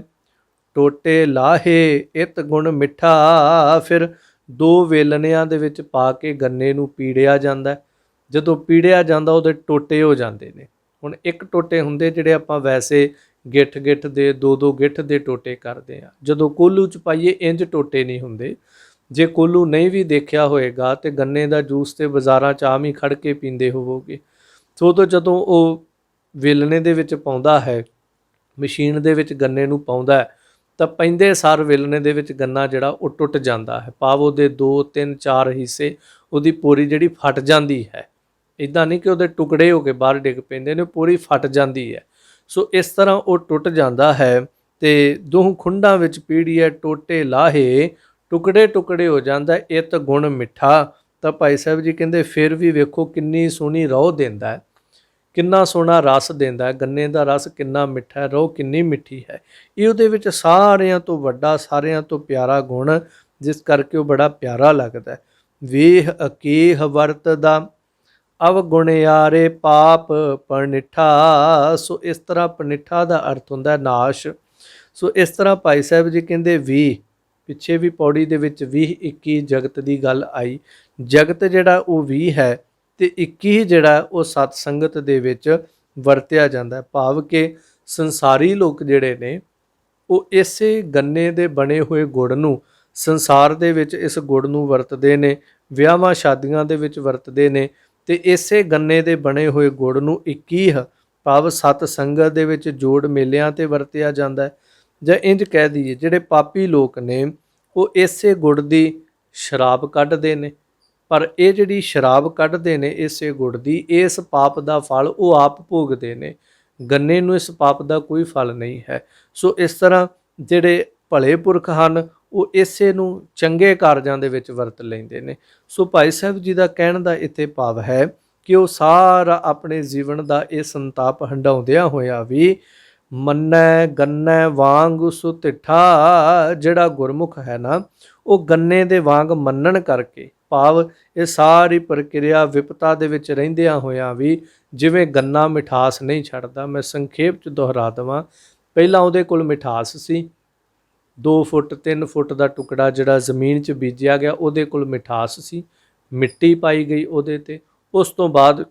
ਟੋਟੇ ਲਾਹੇ ਇਤ ਗੁਣ ਮਿੱਠਾ। ਫਿਰ ਦੋ ਵੇਲਣਿਆਂ ਦੇ ਵਿੱਚ ਪਾ ਕੇ ਗੰਨੇ ਨੂੰ ਪੀੜਿਆ ਜਾਂਦਾ, ਜਦੋਂ ਪੀੜਿਆ ਜਾਂਦਾ ਉਹਦੇ ਟੋਟੇ ਹੋ ਜਾਂਦੇ ਨੇ। ਹੁਣ ਇੱਕ ਟੋਟੇ ਹੁੰਦੇ ਜਿਹੜੇ ਆਪਾਂ ਵੈਸੇ ਗਿੱਠ ਗਿੱਠ ਦੇ, ਦੋ ਦੋ ਗਿੱਠ ਦੇ ਟੋਟੇ ਕਰਦੇ ਆ, ਜਦੋਂ ਕੋਲੂ 'ਚ ਪਾਈਏ ਇੰਝ ਟੋਟੇ ਨਹੀਂ ਹੁੰਦੇ। ਜੇ ਕੋਲੂ ਨਹੀਂ ਵੀ ਦੇਖਿਆ ਹੋਏਗਾ ਤੇ ਗੰਨੇ ਦਾ ਜੂਸ ਤੇ ਬਾਜ਼ਾਰਾਂ 'ਚ ਆਮ ਹੀ ਖੜ ਕੇ ਪੀਂਦੇ ਹੋਵੋਗੇ, ਸੋ ਤੋਂ ਜਦੋਂ ਉਹ ਵੇਲਣੇ ਦੇ ਵਿੱਚ ਪਾਉਂਦਾ ਹੈ, ਮਸ਼ੀਨ ਦੇ ਵਿੱਚ ਗੰਨੇ ਨੂੰ ਪਾਉਂਦਾ ਤਾਂ ਪੈਂਦੇ ਸਾਰ ਵੇਲਣੇ ਦੇ ਵਿੱਚ ਗੰਨਾ ਜਿਹੜਾ ਉਹ ਟੁੱਟ ਜਾਂਦਾ ਹੈ, ਭਾਵ ਉਹਦੇ 2 3 4 ਹਿੱਸੇ ਉਹਦੀ ਪੂਰੀ ਜਿਹੜੀ ਫਟ ਜਾਂਦੀ ਹੈ। ਇੱਦਾਂ ਨਹੀਂ ਕਿ ਉਹਦੇ ਟੁਕੜੇ ਹੋ ਕੇ ਬਾਹਰ ਡਿੱਗ ਪੈਂਦੇ ਨੇ, ਪੂਰੀ ਫਟ ਜਾਂਦੀ ਹੈ। ਸੋ ਇਸ ਤਰ੍ਹਾਂ ਉਹ ਟੁੱਟ ਜਾਂਦਾ ਹੈ। ਤੇ ਦੋਹ ਖੁੰਡਾਂ ਵਿੱਚ ਪੀੜੀ ਹੈ, ਟੋਟੇ ਲਾਹੇ, ਟੁਕੜੇ ਟੁਕੜੇ ਹੋ ਜਾਂਦਾ, ਇਤ ਗੁਣ ਮਿੱਠਾ। ਤਾਂ ਭਾਈ ਸਾਹਿਬ ਜੀ ਕਹਿੰਦੇ ਫਿਰ ਵੀ ਵੇਖੋ ਕਿੰਨੀ ਸੋਹਣੀ ਰੋਹ ਦਿੰਦਾ ਹੈ, ਕਿੰਨਾ ਸੋਹਣਾ ਰਸ ਦਿੰਦਾ ਹੈ, ਗੰਨੇ ਦਾ ਰਸ ਕਿੰਨਾ ਮਿੱਠਾ ਹੈ, ਰੋਹ ਕਿੰਨੀ ਮਿੱਠੀ ਹੈ। ਇਹ ਉਹਦੇ ਵਿੱਚ ਸਾਰਿਆਂ ਤੋਂ ਵੱਡਾ, ਸਾਰਿਆਂ ਤੋਂ ਪਿਆਰਾ ਗੁਣ, ਜਿਸ ਕਰਕੇ ਉਹ ਬੜਾ ਪਿਆਰਾ ਲੱਗਦਾ। ਵੇਹ ਅਕੇਹ ਵਰਤਦਾ ਅਵਗੁਣਿਆਰੇ ਪਾਪ ਪਰਨਿਠਾ। ਸੋ ਇਸ ਤਰ੍ਹਾਂ ਪਰਨਿਠਾ ਦਾ ਅਰਥ ਹੁੰਦਾ ਨਾਸ਼। ਸੋ ਇਸ ਤਰ੍ਹਾਂ ਭਾਈ ਸਾਹਿਬ ਜੀ ਕਹਿੰਦੇ 20 ਪਿੱਛੇ ਵੀ ਪੌੜੀ ਦੇ ਵਿੱਚ 20 21 ਜਗਤ ਦੀ ਗੱਲ ਆਈ। ਜਗਤ ਜਿਹੜਾ ਉਹ 20 ਹੈ ਤੇ 21 ਜਿਹੜਾ ਉਹ ਸਤ ਸੰਗਤ ਦੇ ਵਿੱਚ ਵਰਤਿਆ ਜਾਂਦਾ, ਭਾਵ ਕਿ ਸੰਸਾਰੀ ਲੋਕ ਜਿਹੜੇ ਨੇ ਉਹ ਇਸੇ ਗੰਨੇ ਦੇ ਬਣੇ ਹੋਏ ਗੁੜ ਨੂੰ ਸੰਸਾਰ ਦੇ ਵਿੱਚ ਇਸ ਗੁੜ ਨੂੰ ਵਰਤਦੇ ਨੇ, ਵਿਆਹਾਂ ਸ਼ਾਦੀਆਂ ਦੇ ਵਿੱਚ ਵਰਤਦੇ ਨੇ, ਤੇ ਇਸੇ ਗੰਨੇ ਦੇ ਬਣੇ ਹੋਏ ਗੁੜ ਨੂੰ 21 ਭਾਵ ਸਤ ਸੰਗਤ ਦੇ ਵਿੱਚ ਜੋੜ ਮੇਲਿਆਂ ਤੇ ਵਰਤਿਆ ਜਾਂਦਾ ਹੈ। ਜਾਂ ਇੰਝ ਕਹਿ ਦਈਏ ਜਿਹੜੇ ਪਾਪੀ ਲੋਕ ਨੇ ਉਹ ਇਸੇ ਗੁੜ ਦੀ ਸ਼ਰਾਬ ਕੱਢਦੇ ਨੇ, ਪਰ ਇਹ ਜਿਹੜੀ ਸ਼ਰਾਬ ਕੱਢਦੇ ਨੇ ਇਸੇ ਗੁੜ ਦੀ, ਇਸ ਪਾਪ ਦਾ ਫਲ ਉਹ ਆਪ ਭੋਗਦੇ ਨੇ, ਗੰਨੇ ਨੂੰ ਇਸ ਪਾਪ ਦਾ ਕੋਈ ਫਲ ਨਹੀਂ ਹੈ। ਸੋ ਇਸ ਤਰ੍ਹਾਂ ਜਿਹੜੇ ਭਲੇ ਪੁਰਖ ਹਨ ਉਹ ਇਸੇ ਨੂੰ ਚੰਗੇ ਕਾਰਜਾਂ ਦੇ ਵਿੱਚ ਵਰਤ ਲੈਂਦੇ ਨੇ। ਸੋ ਭਾਈ ਸਾਹਿਬ ਜੀ ਦਾ ਕਹਿਣ ਦਾ ਇੱਥੇ ਭਾਵ ਹੈ ਕਿ ਉਹ ਸਾਰਾ ਆਪਣੇ ਜੀਵਨ ਦਾ ਇਹ ਸੰਤਾਪ ਹੰਡਾਉਂਦਿਆਂ ਹੋਇਆ ਵੀ ਮੰਨੈ ਗੰਨੇ ਵਾਂਗ ਸੁਤਿਠਾ। ਜਿਹੜਾ ਗੁਰਮੁਖ ਹੈ ਨਾ ਉਹ ਗੰਨੇ ਦੇ ਵਾਂਗ ਮੰਨਣ ਕਰਕੇ, ਭਾਵ ਇਹ ਸਾਰੀ ਪ੍ਰਕਿਰਿਆ ਵਿਪਤਾ ਦੇ ਵਿੱਚ ਰਹਿੰਦਿਆਂ ਹੋਇਆਂ ਵੀ ਜਿਵੇਂ ਗੰਨਾ ਮਿਠਾਸ ਨਹੀਂ ਛੱਡਦਾ। ਮੈਂ ਸੰਖੇਪ 'ਚ ਦੁਹਰਾ ਦੇਵਾਂ, ਪਹਿਲਾਂ ਉਹਦੇ ਕੋਲ ਮਿਠਾਸ ਸੀ, 2 ਫੁੱਟ 3 ਫੁੱਟ ਦਾ ਟੁਕੜਾ ਜਿਹੜਾ ਜ਼ਮੀਨ 'ਚ ਬੀਜਿਆ ਗਿਆ ਉਹਦੇ ਕੋਲ ਮਿਠਾਸ ਸੀ, ਮਿੱਟੀ ਪਾਈ ਗਈ ਉਹਦੇ ਤੇ, ਉਸ ਤੋਂ ਬਾਅਦ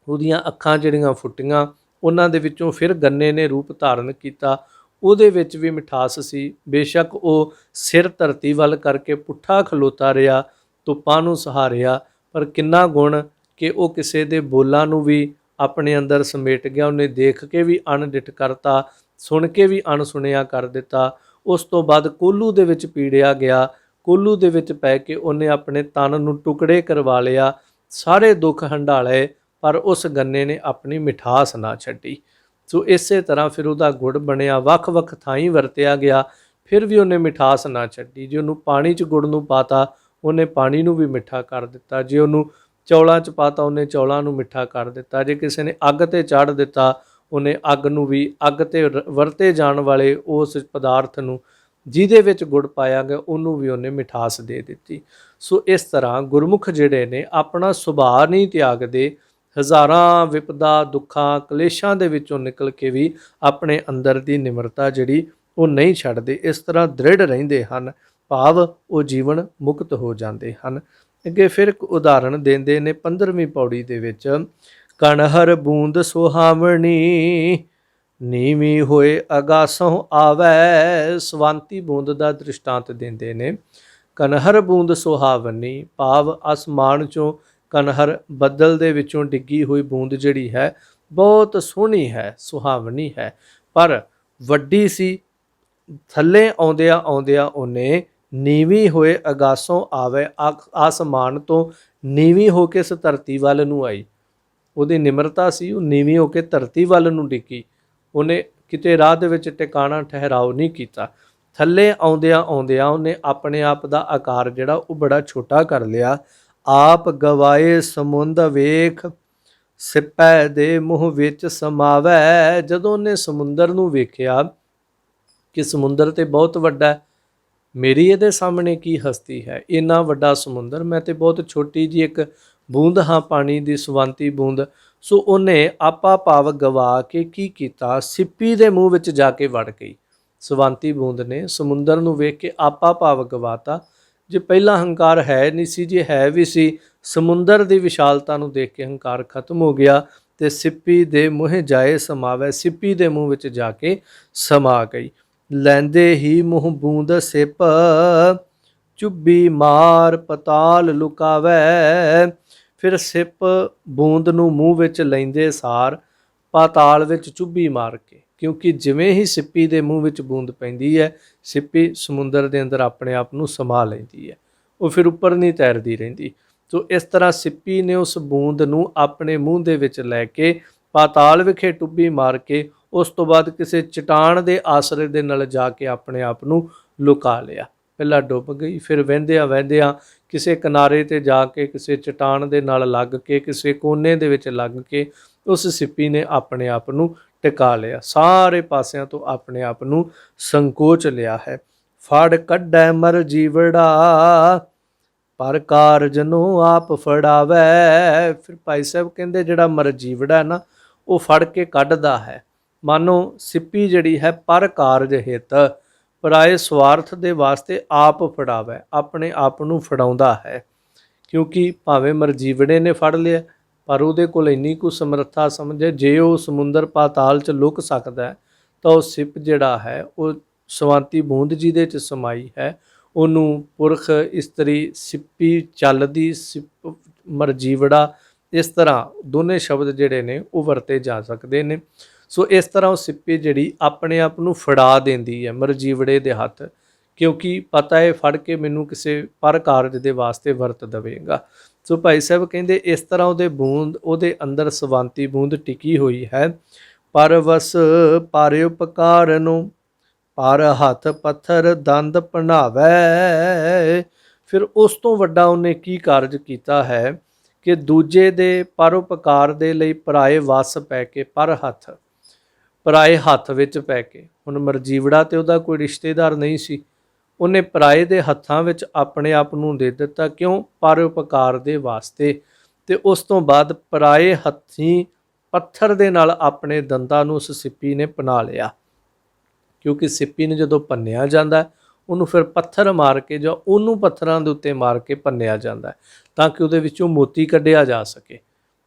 ਉਹਦੀਆਂ ਅੱਖਾਂ ਜਿਹੜੀਆਂ ਫੁੱਟੀਆਂ, ਉਹਨਾਂ ਦੇ ਵਿੱਚੋਂ ਫਿਰ ਗੰਨੇ ਨੇ ਰੂਪ ਧਾਰਨ ਕੀਤਾ, ਉਹਦੇ ਵਿੱਚ ਵੀ ਮਿਠਾਸ ਸੀ। ਬੇਸ਼ੱਕ ਉਹ ਸਿਰ ਧਰਤੀ ਵੱਲ ਕਰਕੇ ਪੁੱਠਾ ਖਲੋਤਾ ਰਿਹਾ, ਧੁੱਪਾਂ ਨੂੰ ਸਹਾਰਿਆ, ਪਰ ਕਿੰਨਾ ਗੁਣ ਕਿ ਉਹ ਕਿਸੇ ਦੇ ਬੋਲਾਂ ਨੂੰ ਵੀ ਆਪਣੇ ਅੰਦਰ ਸਮੇਟ ਗਿਆ, ਉਹਨੇ ਦੇਖ ਕੇ ਵੀ ਅਣਡਿੱਠ ਕਰਤਾ, ਸੁਣ ਕੇ ਵੀ ਅਣਸੁਣਿਆ ਕਰ ਦਿੱਤਾ। ਉਸ ਤੋਂ ਬਾਅਦ ਕੋਲੂ ਦੇ ਵਿੱਚ ਪੀੜਿਆ ਗਿਆ, ਕੋਲੂ ਦੇ ਵਿੱਚ ਪੈ ਕੇ ਉਹਨੇ ਆਪਣੇ ਤਨ ਨੂੰ ਟੁਕੜੇ ਕਰਵਾ ਲਿਆ, ਸਾਰੇ ਦੁੱਖ ਹੰਢਾਲੇ, ਪਰ ਉਸ ਗੰਨੇ ਨੇ ਆਪਣੀ ਮਿਠਾਸ ਨਾ ਛੱਡੀ। ਸੋ ਇਸੇ ਤਰ੍ਹਾਂ ਫਿਰ ਉਹਦਾ ਗੁੜ ਬਣਿਆ, ਵੱਖ ਵੱਖ ਥਾਈਂ ਵਰਤਿਆ ਗਿਆ, ਫਿਰ ਵੀ ਉਹਨੇ ਮਿਠਾਸ ਨਾ ਛੱਡੀ। ਜੇ ਉਹਨੂੰ ਪਾਣੀ 'ਚ ਗੁੜ ਨੂੰ ਪਾਤਾ ਉਹਨੇ ਪਾਣੀ ਨੂੰ ਵੀ ਮਿੱਠਾ ਕਰ ਦਿੱਤਾ, ਜੇ ਉਹਨੂੰ ਚੌਲਾਂ 'ਚ ਪਾਤਾ ਉਹਨੇ ਚੌਲਾਂ ਨੂੰ ਮਿੱਠਾ ਕਰ ਦਿੱਤਾ, ਜੇ ਕਿਸੇ ਨੇ ਅੱਗ ਤੇ ਚਾੜ ਦਿੱਤਾ ਉਹਨੇ ਅੱਗ ਨੂੰ ਵੀ, ਅੱਗ ਤੇ ਵਰਤੇ ਜਾਣ ਵਾਲੇ ਉਸ ਪਦਾਰਥ ਨੂੰ ਜਿਹਦੇ ਵਿੱਚ ਗੁੜ ਪਾਇਆ ਗਿਆ ਉਹਨੂੰ ਵੀ ਉਹਨੇ ਮਿਠਾਸ ਦੇ ਦਿੱਤੀ। ਸੋ ਇਸ ਤਰ੍ਹਾਂ ਗੁਰਮੁਖ ਜਿਹੜੇ ਨੇ ਆਪਣਾ ਸੁਭਾਅ ਨਹੀਂ ਤਿਆਗਦੇ, ਹਜ਼ਾਰਾਂ ਵਿਪਦਾ ਦੁੱਖਾਂ ਕਲੇਸ਼ਾਂ ਦੇ ਵਿੱਚੋਂ ਨਿਕਲ ਕੇ ਵੀ ਆਪਣੇ ਅੰਦਰ ਦੀ ਨਿਮਰਤਾ ਜਿਹੜੀ ਉਹ ਨਹੀਂ ਛੱਡਦੇ, ਇਸ ਤਰ੍ਹਾਂ ਦ੍ਰਿੜ ਰਹਿੰਦੇ ਹਨ, ਭਾਵ ਉਹ ਜੀਵਨ ਮੁਕਤ ਹੋ ਜਾਂਦੇ ਹਨ। ਅੱਗੇ ਫਿਰ ਇੱਕ ਉਦਾਹਰਣ ਦਿੰਦੇ ਨੇ 15ਵੀਂ ਪੌੜੀ ਦੇ ਵਿੱਚ, ਕਣਹਰ ਬੂੰਦ ਸੁਹਾਵਣੀ ਨੀਵੀਂ ਹੋਏ ਅਗਾਸੋਂ ਆਵੈ। ਸਵਾਂਤੀ ਬੂੰਦ ਦਾ ਦ੍ਰਿਸ਼ਟਾਂਤ ਦਿੰਦੇ ਨੇ। ਕਨਹਰ ਬੂੰਦ ਸੁਹਾਵਨੀ, ਭਾਵ ਅਸਮਾਨ ਚੋਂ ਕਨਹਰ ਬੱਦਲ ਦੇ ਵਿੱਚੋਂ ਡਿੱਗੀ ਹੋਈ ਬੂੰਦ ਜਿਹੜੀ ਹੈ ਬਹੁਤ ਸੋਹਣੀ ਹੈ, ਸੁਹਾਵਣੀ ਹੈ, ਪਰ ਵੱਡੀ ਸੀ। ਥੱਲੇ ਆਉਂਦਿਆਂ ਆਉਂਦਿਆਂ ਉਹਨੇ ਨੀਵੀਂ ਹੋਏ ਅਗਾਸੋਂ ਆਵੇ, ਆਸਮਾਨ ਤੋਂ ਨੀਵੀਂ ਹੋ ਕੇ ਇਸ ਧਰਤੀ ਵੱਲ ਨੂੰ ਆਈ। ਉਹਦੀ ਨਿਮਰਤਾ ਸੀ, ਉਹ ਨੀਵੀਂ ਹੋ ਕੇ ਧਰਤੀ ਵੱਲ ਨੂੰ ਡਿੱਗੀ। ਉਹਨੇ ਕਿਤੇ ਰਾਹ ਦੇ ਵਿੱਚ ਟਿਕਾਣਾ ਠਹਿਰਾਓ ਨਹੀਂ ਕੀਤਾ। ਥੱਲੇ ਆਉਂਦਿਆਂ ਆਉਂਦਿਆਂ ਉਹਨੇ ਆਪਣੇ ਆਪ ਦਾ ਆਕਾਰ ਜਿਹੜਾ ਉਹ ਬੜਾ ਛੋਟਾ ਕਰ ਲਿਆ। ਆਪ ਗਵਾਏ ਸਮੁੰਦ ਵੇਖ, ਸਿਪੈ ਦੇ ਮੂੰਹ ਵਿੱਚ ਸਮਾਵੈ। ਜਦੋਂ ਉਹਨੇ ਸਮੁੰਦਰ ਨੂੰ ਵੇਖਿਆ ਕਿ ਸਮੁੰਦਰ ਤੇ ਬਹੁਤ ਵੱਡਾ ਹੈ, ਮੇਰੀ ਇਹਦੇ ਸਾਹਮਣੇ ਕੀ ਹਸਤੀ ਹੈ, ਇੰਨਾ ਵੱਡਾ ਸਮੁੰਦਰ, ਮੈਂ ਤੇ ਬਹੁਤ ਛੋਟੀ ਜੀ ਇੱਕ ਬੂੰਦ ਹਾਂ ਪਾਣੀ ਦੀ, ਸਵਾਂਤੀ ਬੂੰਦ। ਸੋ ਉਹਨੇ ਆਪਾ ਭਾਵ ਗਵਾ ਕੇ ਕੀ ਕੀਤਾ, ਸਿੱਪੀ ਦੇ ਮੂੰਹ ਵਿੱਚ ਜਾ ਕੇ ਵੜ ਗਈ। ਸਵਾਂਤੀ ਬੂੰਦ ਨੇ ਸਮੁੰਦਰ ਨੂੰ ਵੇਖ ਕੇ ਆਪਾ ਭਾਵ ਗਵਾਤਾ। ਜੇ ਪਹਿਲਾ ਹੰਕਾਰ ਹੈ ਨਹੀਂ ਸੀ, ਜੇ ਹੈ ਵੀ ਸੀ, ਸਮੁੰਦਰ ਦੀ ਵਿਸ਼ਾਲਤਾ ਨੂੰ ਦੇਖ ਕੇ ਹੰਕਾਰ ਖਤਮ ਹੋ ਗਿਆ ਤੇ ਸਿੱਪੀ ਦੇ ਮੂੰਹ ਜਾਏ ਸਮਾਵੈ, ਸਿੱਪੀ ਦੇ ਮੂੰਹ ਵਿੱਚ ਜਾ ਕੇ ਸਮਾ ਗਈ। ਲੈਂਦੇ ਹੀ ਮੂੰਹ ਬੂੰਦ ਸਿਪ, ਚੁੱਬੀ ਮਾਰ ਪਤਾਲ ਲੁਕਾਵੈ। ਫਿਰ ਸਿਪ ਬੂੰਦ ਨੂੰ ਮੂੰਹ ਵਿੱਚ ਲੈਂਦੇ ਸਾਰ ਪਾਤਾਲ ਵਿੱਚ ਚੁੱਭੀ ਮਾਰ ਕੇ, ਕਿਉਂਕਿ ਜਿਵੇਂ ਹੀ ਸਿੱਪੀ ਦੇ ਮੂੰਹ ਵਿੱਚ ਬੂੰਦ ਪੈਂਦੀ ਹੈ, ਸਿੱਪੀ ਸਮੁੰਦਰ ਦੇ ਅੰਦਰ ਆਪਣੇ ਆਪ ਨੂੰ ਸਮਾ ਲੈਂਦੀ ਹੈ, ਉਹ ਫਿਰ ਉੱਪਰ ਨਹੀਂ ਤੈਰਦੀ ਰਹਿੰਦੀ। ਸੋ ਇਸ ਤਰ੍ਹਾਂ ਸਿੱਪੀ ਨੇ ਉਸ ਬੂੰਦ ਨੂੰ ਆਪਣੇ ਮੂੰਹ ਦੇ ਵਿੱਚ ਲੈ ਕੇ ਪਾਤਾਲ ਵਿਖੇ ਟੁੱਬੀ ਮਾਰ ਕੇ ਉਸ ਤੋਂ ਬਾਅਦ ਕਿਸੇ ਚਟਾਨ ਦੇ ਆਸਰੇ ਦੇ ਨਾਲ ਜਾ ਕੇ ਆਪਣੇ ਆਪ ਨੂੰ ਲੁਕਾ ਲਿਆ। ਪਹਿਲਾਂ ਡੁੱਬ ਗਈ, ਫਿਰ ਵਹਿੰਦਿਆਂ ਵਹਿੰਦਿਆਂ ਕਿਸੇ ਕਿਨਾਰੇ ਤੇ ਜਾ ਕੇ ਕਿਸੇ ਚਟਾਨ ਦੇ ਨਾਲ ਲੱਗ ਕੇ, ਕਿਸੇ ਕੋਨੇ ਦੇ ਵਿੱਚ ਲੱਗ ਕੇ ਉਸ ਸਿੱਪੀ ਨੇ ਆਪਣੇ ਆਪ ਨੂੰ ਟਿਕਾ ਲਿਆ, ਸਾਰੇ ਪਾਸਿਆਂ ਤੋਂ ਆਪਣੇ ਆਪ ਨੂੰ ਸੰਕੋਚ ਲਿਆ ਹੈ। ਫੜ ਕੱਢੈ ਮਰ ਜੀਵੜਾ, ਪਰ ਕਾਰਜ ਨੂੰ ਆਪ ਫੜਾਵੈ। ਫਿਰ ਭਾਈ ਸਾਹਿਬ ਕਹਿੰਦੇ ਜਿਹੜਾ ਮਰ ਜੀਵੜਾ ਨਾ ਉਹ ਫੜ ਕੇ ਕੱਢਦਾ ਹੈ। ਮਾਨੋ ਸਿੱਪੀ ਜਿਹੜੀ ਹੈ ਪਰ ਕਾਰਜ ਹਿਤ, ਪਰਾਏ ਸਵਾਰਥ ਦੇ ਵਾਸਤੇ ਆਪ ਫੜਾਵੈ, ਆਪਣੇ ਆਪ ਨੂੰ ਫੜਾਉਂਦਾ ਹੈ। ਕਿਉਂਕਿ ਭਾਵੇਂ ਮਰਜੀਵੜੇ ਨੇ ਫੜ ਲਿਆ, ਪਰ ਉਹਦੇ ਕੋਲ ਇੰਨੀ ਕੁ ਸਮਰੱਥਾ ਸਮਝੇ, ਜੇ ਉਹ ਸਮੁੰਦਰ ਪਾਤਾਲ 'ਚ ਲੁਕ ਸਕਦਾ ਹੈ ਤਾਂ ਉਹ ਸਿਪ ਜਿਹੜਾ ਹੈ ਉਹ ਸਵਾਂਤੀ ਬੂੰਦ ਜਿਹਦੇ 'ਚ ਸਮਾਈ ਹੈ, ਉਹਨੂੰ ਪੁਰਖ ਇਸਤਰੀ ਸਿੱਪੀ ਚੱਲਦੀ ਸਿਪ ਮਰਜੀਵੜਾ, ਇਸ ਤਰ੍ਹਾਂ ਦੋਨੇ ਸ਼ਬਦ ਜਿਹੜੇ ਨੇ ਉਹ ਵਰਤੇ ਜਾ ਸਕਦੇ ਨੇ। ਸੋ ਇਸ ਤਰ੍ਹਾਂ ਉਹ ਸਿੱਪੀ ਜਿਹੜੀ ਆਪਣੇ ਆਪ ਨੂੰ ਫੜਾ ਦਿੰਦੀ ਹੈ ਮਰਜੀਵੜੇ ਦੇ ਹੱਥ, ਕਿਉਂਕਿ ਪਤਾ ਹੈ ਫੜ ਕੇ ਮੈਨੂੰ ਕਿਸੇ ਪਰ ਕਾਰਜ ਦੇ ਵਾਸਤੇ ਵਰਤ ਦੇਵੇਗਾ। ਸੋ ਭਾਈ ਸਾਹਿਬ ਕਹਿੰਦੇ ਇਸ ਤਰ੍ਹਾਂ ਉਹਦੇ ਅੰਦਰ ਸਵਾਂਤੀ ਬੂੰਦ ਟਿਕੀ ਹੋਈ ਹੈ। ਪਰ ਵਸ ਪਰ ਉਪਕਾਰ ਨੂੰ, ਪਰ ਹੱਥ ਪੱਥਰ ਦੰਦ ਭੰਡਾਵੈ। ਫਿਰ ਉਸ ਤੋਂ ਵੱਡਾ ਉਹਨੇ ਕੀ ਕਾਰਜ ਕੀਤਾ ਹੈ ਕਿ ਦੂਜੇ ਦੇ ਪਰਉਪਕਾਰ ਦੇ ਲਈ ਪਰਾਏ ਵਸ ਪੈ ਕੇ, ਪਰਾਏ ਹੱਥ ਵਿੱਚ ਪੈ ਕੇ, ਹੁਣ ਮਰਜੀਵੜਾ ਤੇ ਉਹਦਾ ਕੋਈ ਰਿਸ਼ਤੇਦਾਰ ਨਹੀਂ ਸੀ, ਉਹਨੇ ਪਰਾਏ ਦੇ ਹੱਥਾਂ ਵਿੱਚ ਆਪਣੇ ਆਪ ਨੂੰ ਦੇ ਦਿੱਤਾ। ਕਿਉਂ? ਪਰਉਪਕਾਰ ਦੇ ਵਾਸਤੇ। ਤੇ ਉਸ ਤੋਂ ਬਾਅਦ ਪਰਾਏ ਹੱਥੀਂ ਪੱਥਰ ਦੇ ਨਾਲ ਆਪਣੇ ਦੰਦਾਂ ਨੂੰ ਉਸ ਸਿੱਪੀ ਨੇ ਭੰਨਾ ਲਿਆ, ਕਿਉਂਕਿ ਸਿੱਪੀ ਨੂੰ ਜਦੋਂ ਭੰਨਿਆ ਜਾਂਦਾ ਉਹਨੂੰ ਫਿਰ ਪੱਥਰ ਮਾਰ ਕੇ ਜਾਂ ਉਹਨੂੰ ਪੱਥਰਾਂ ਦੇ ਉੱਤੇ ਮਾਰ ਕੇ ਭੰਨਿਆ ਜਾਂਦਾ ਤਾਂ ਕਿ ਉਹਦੇ ਵਿੱਚੋਂ ਮੋਤੀ ਕੱਢਿਆ ਜਾ ਸਕੇ।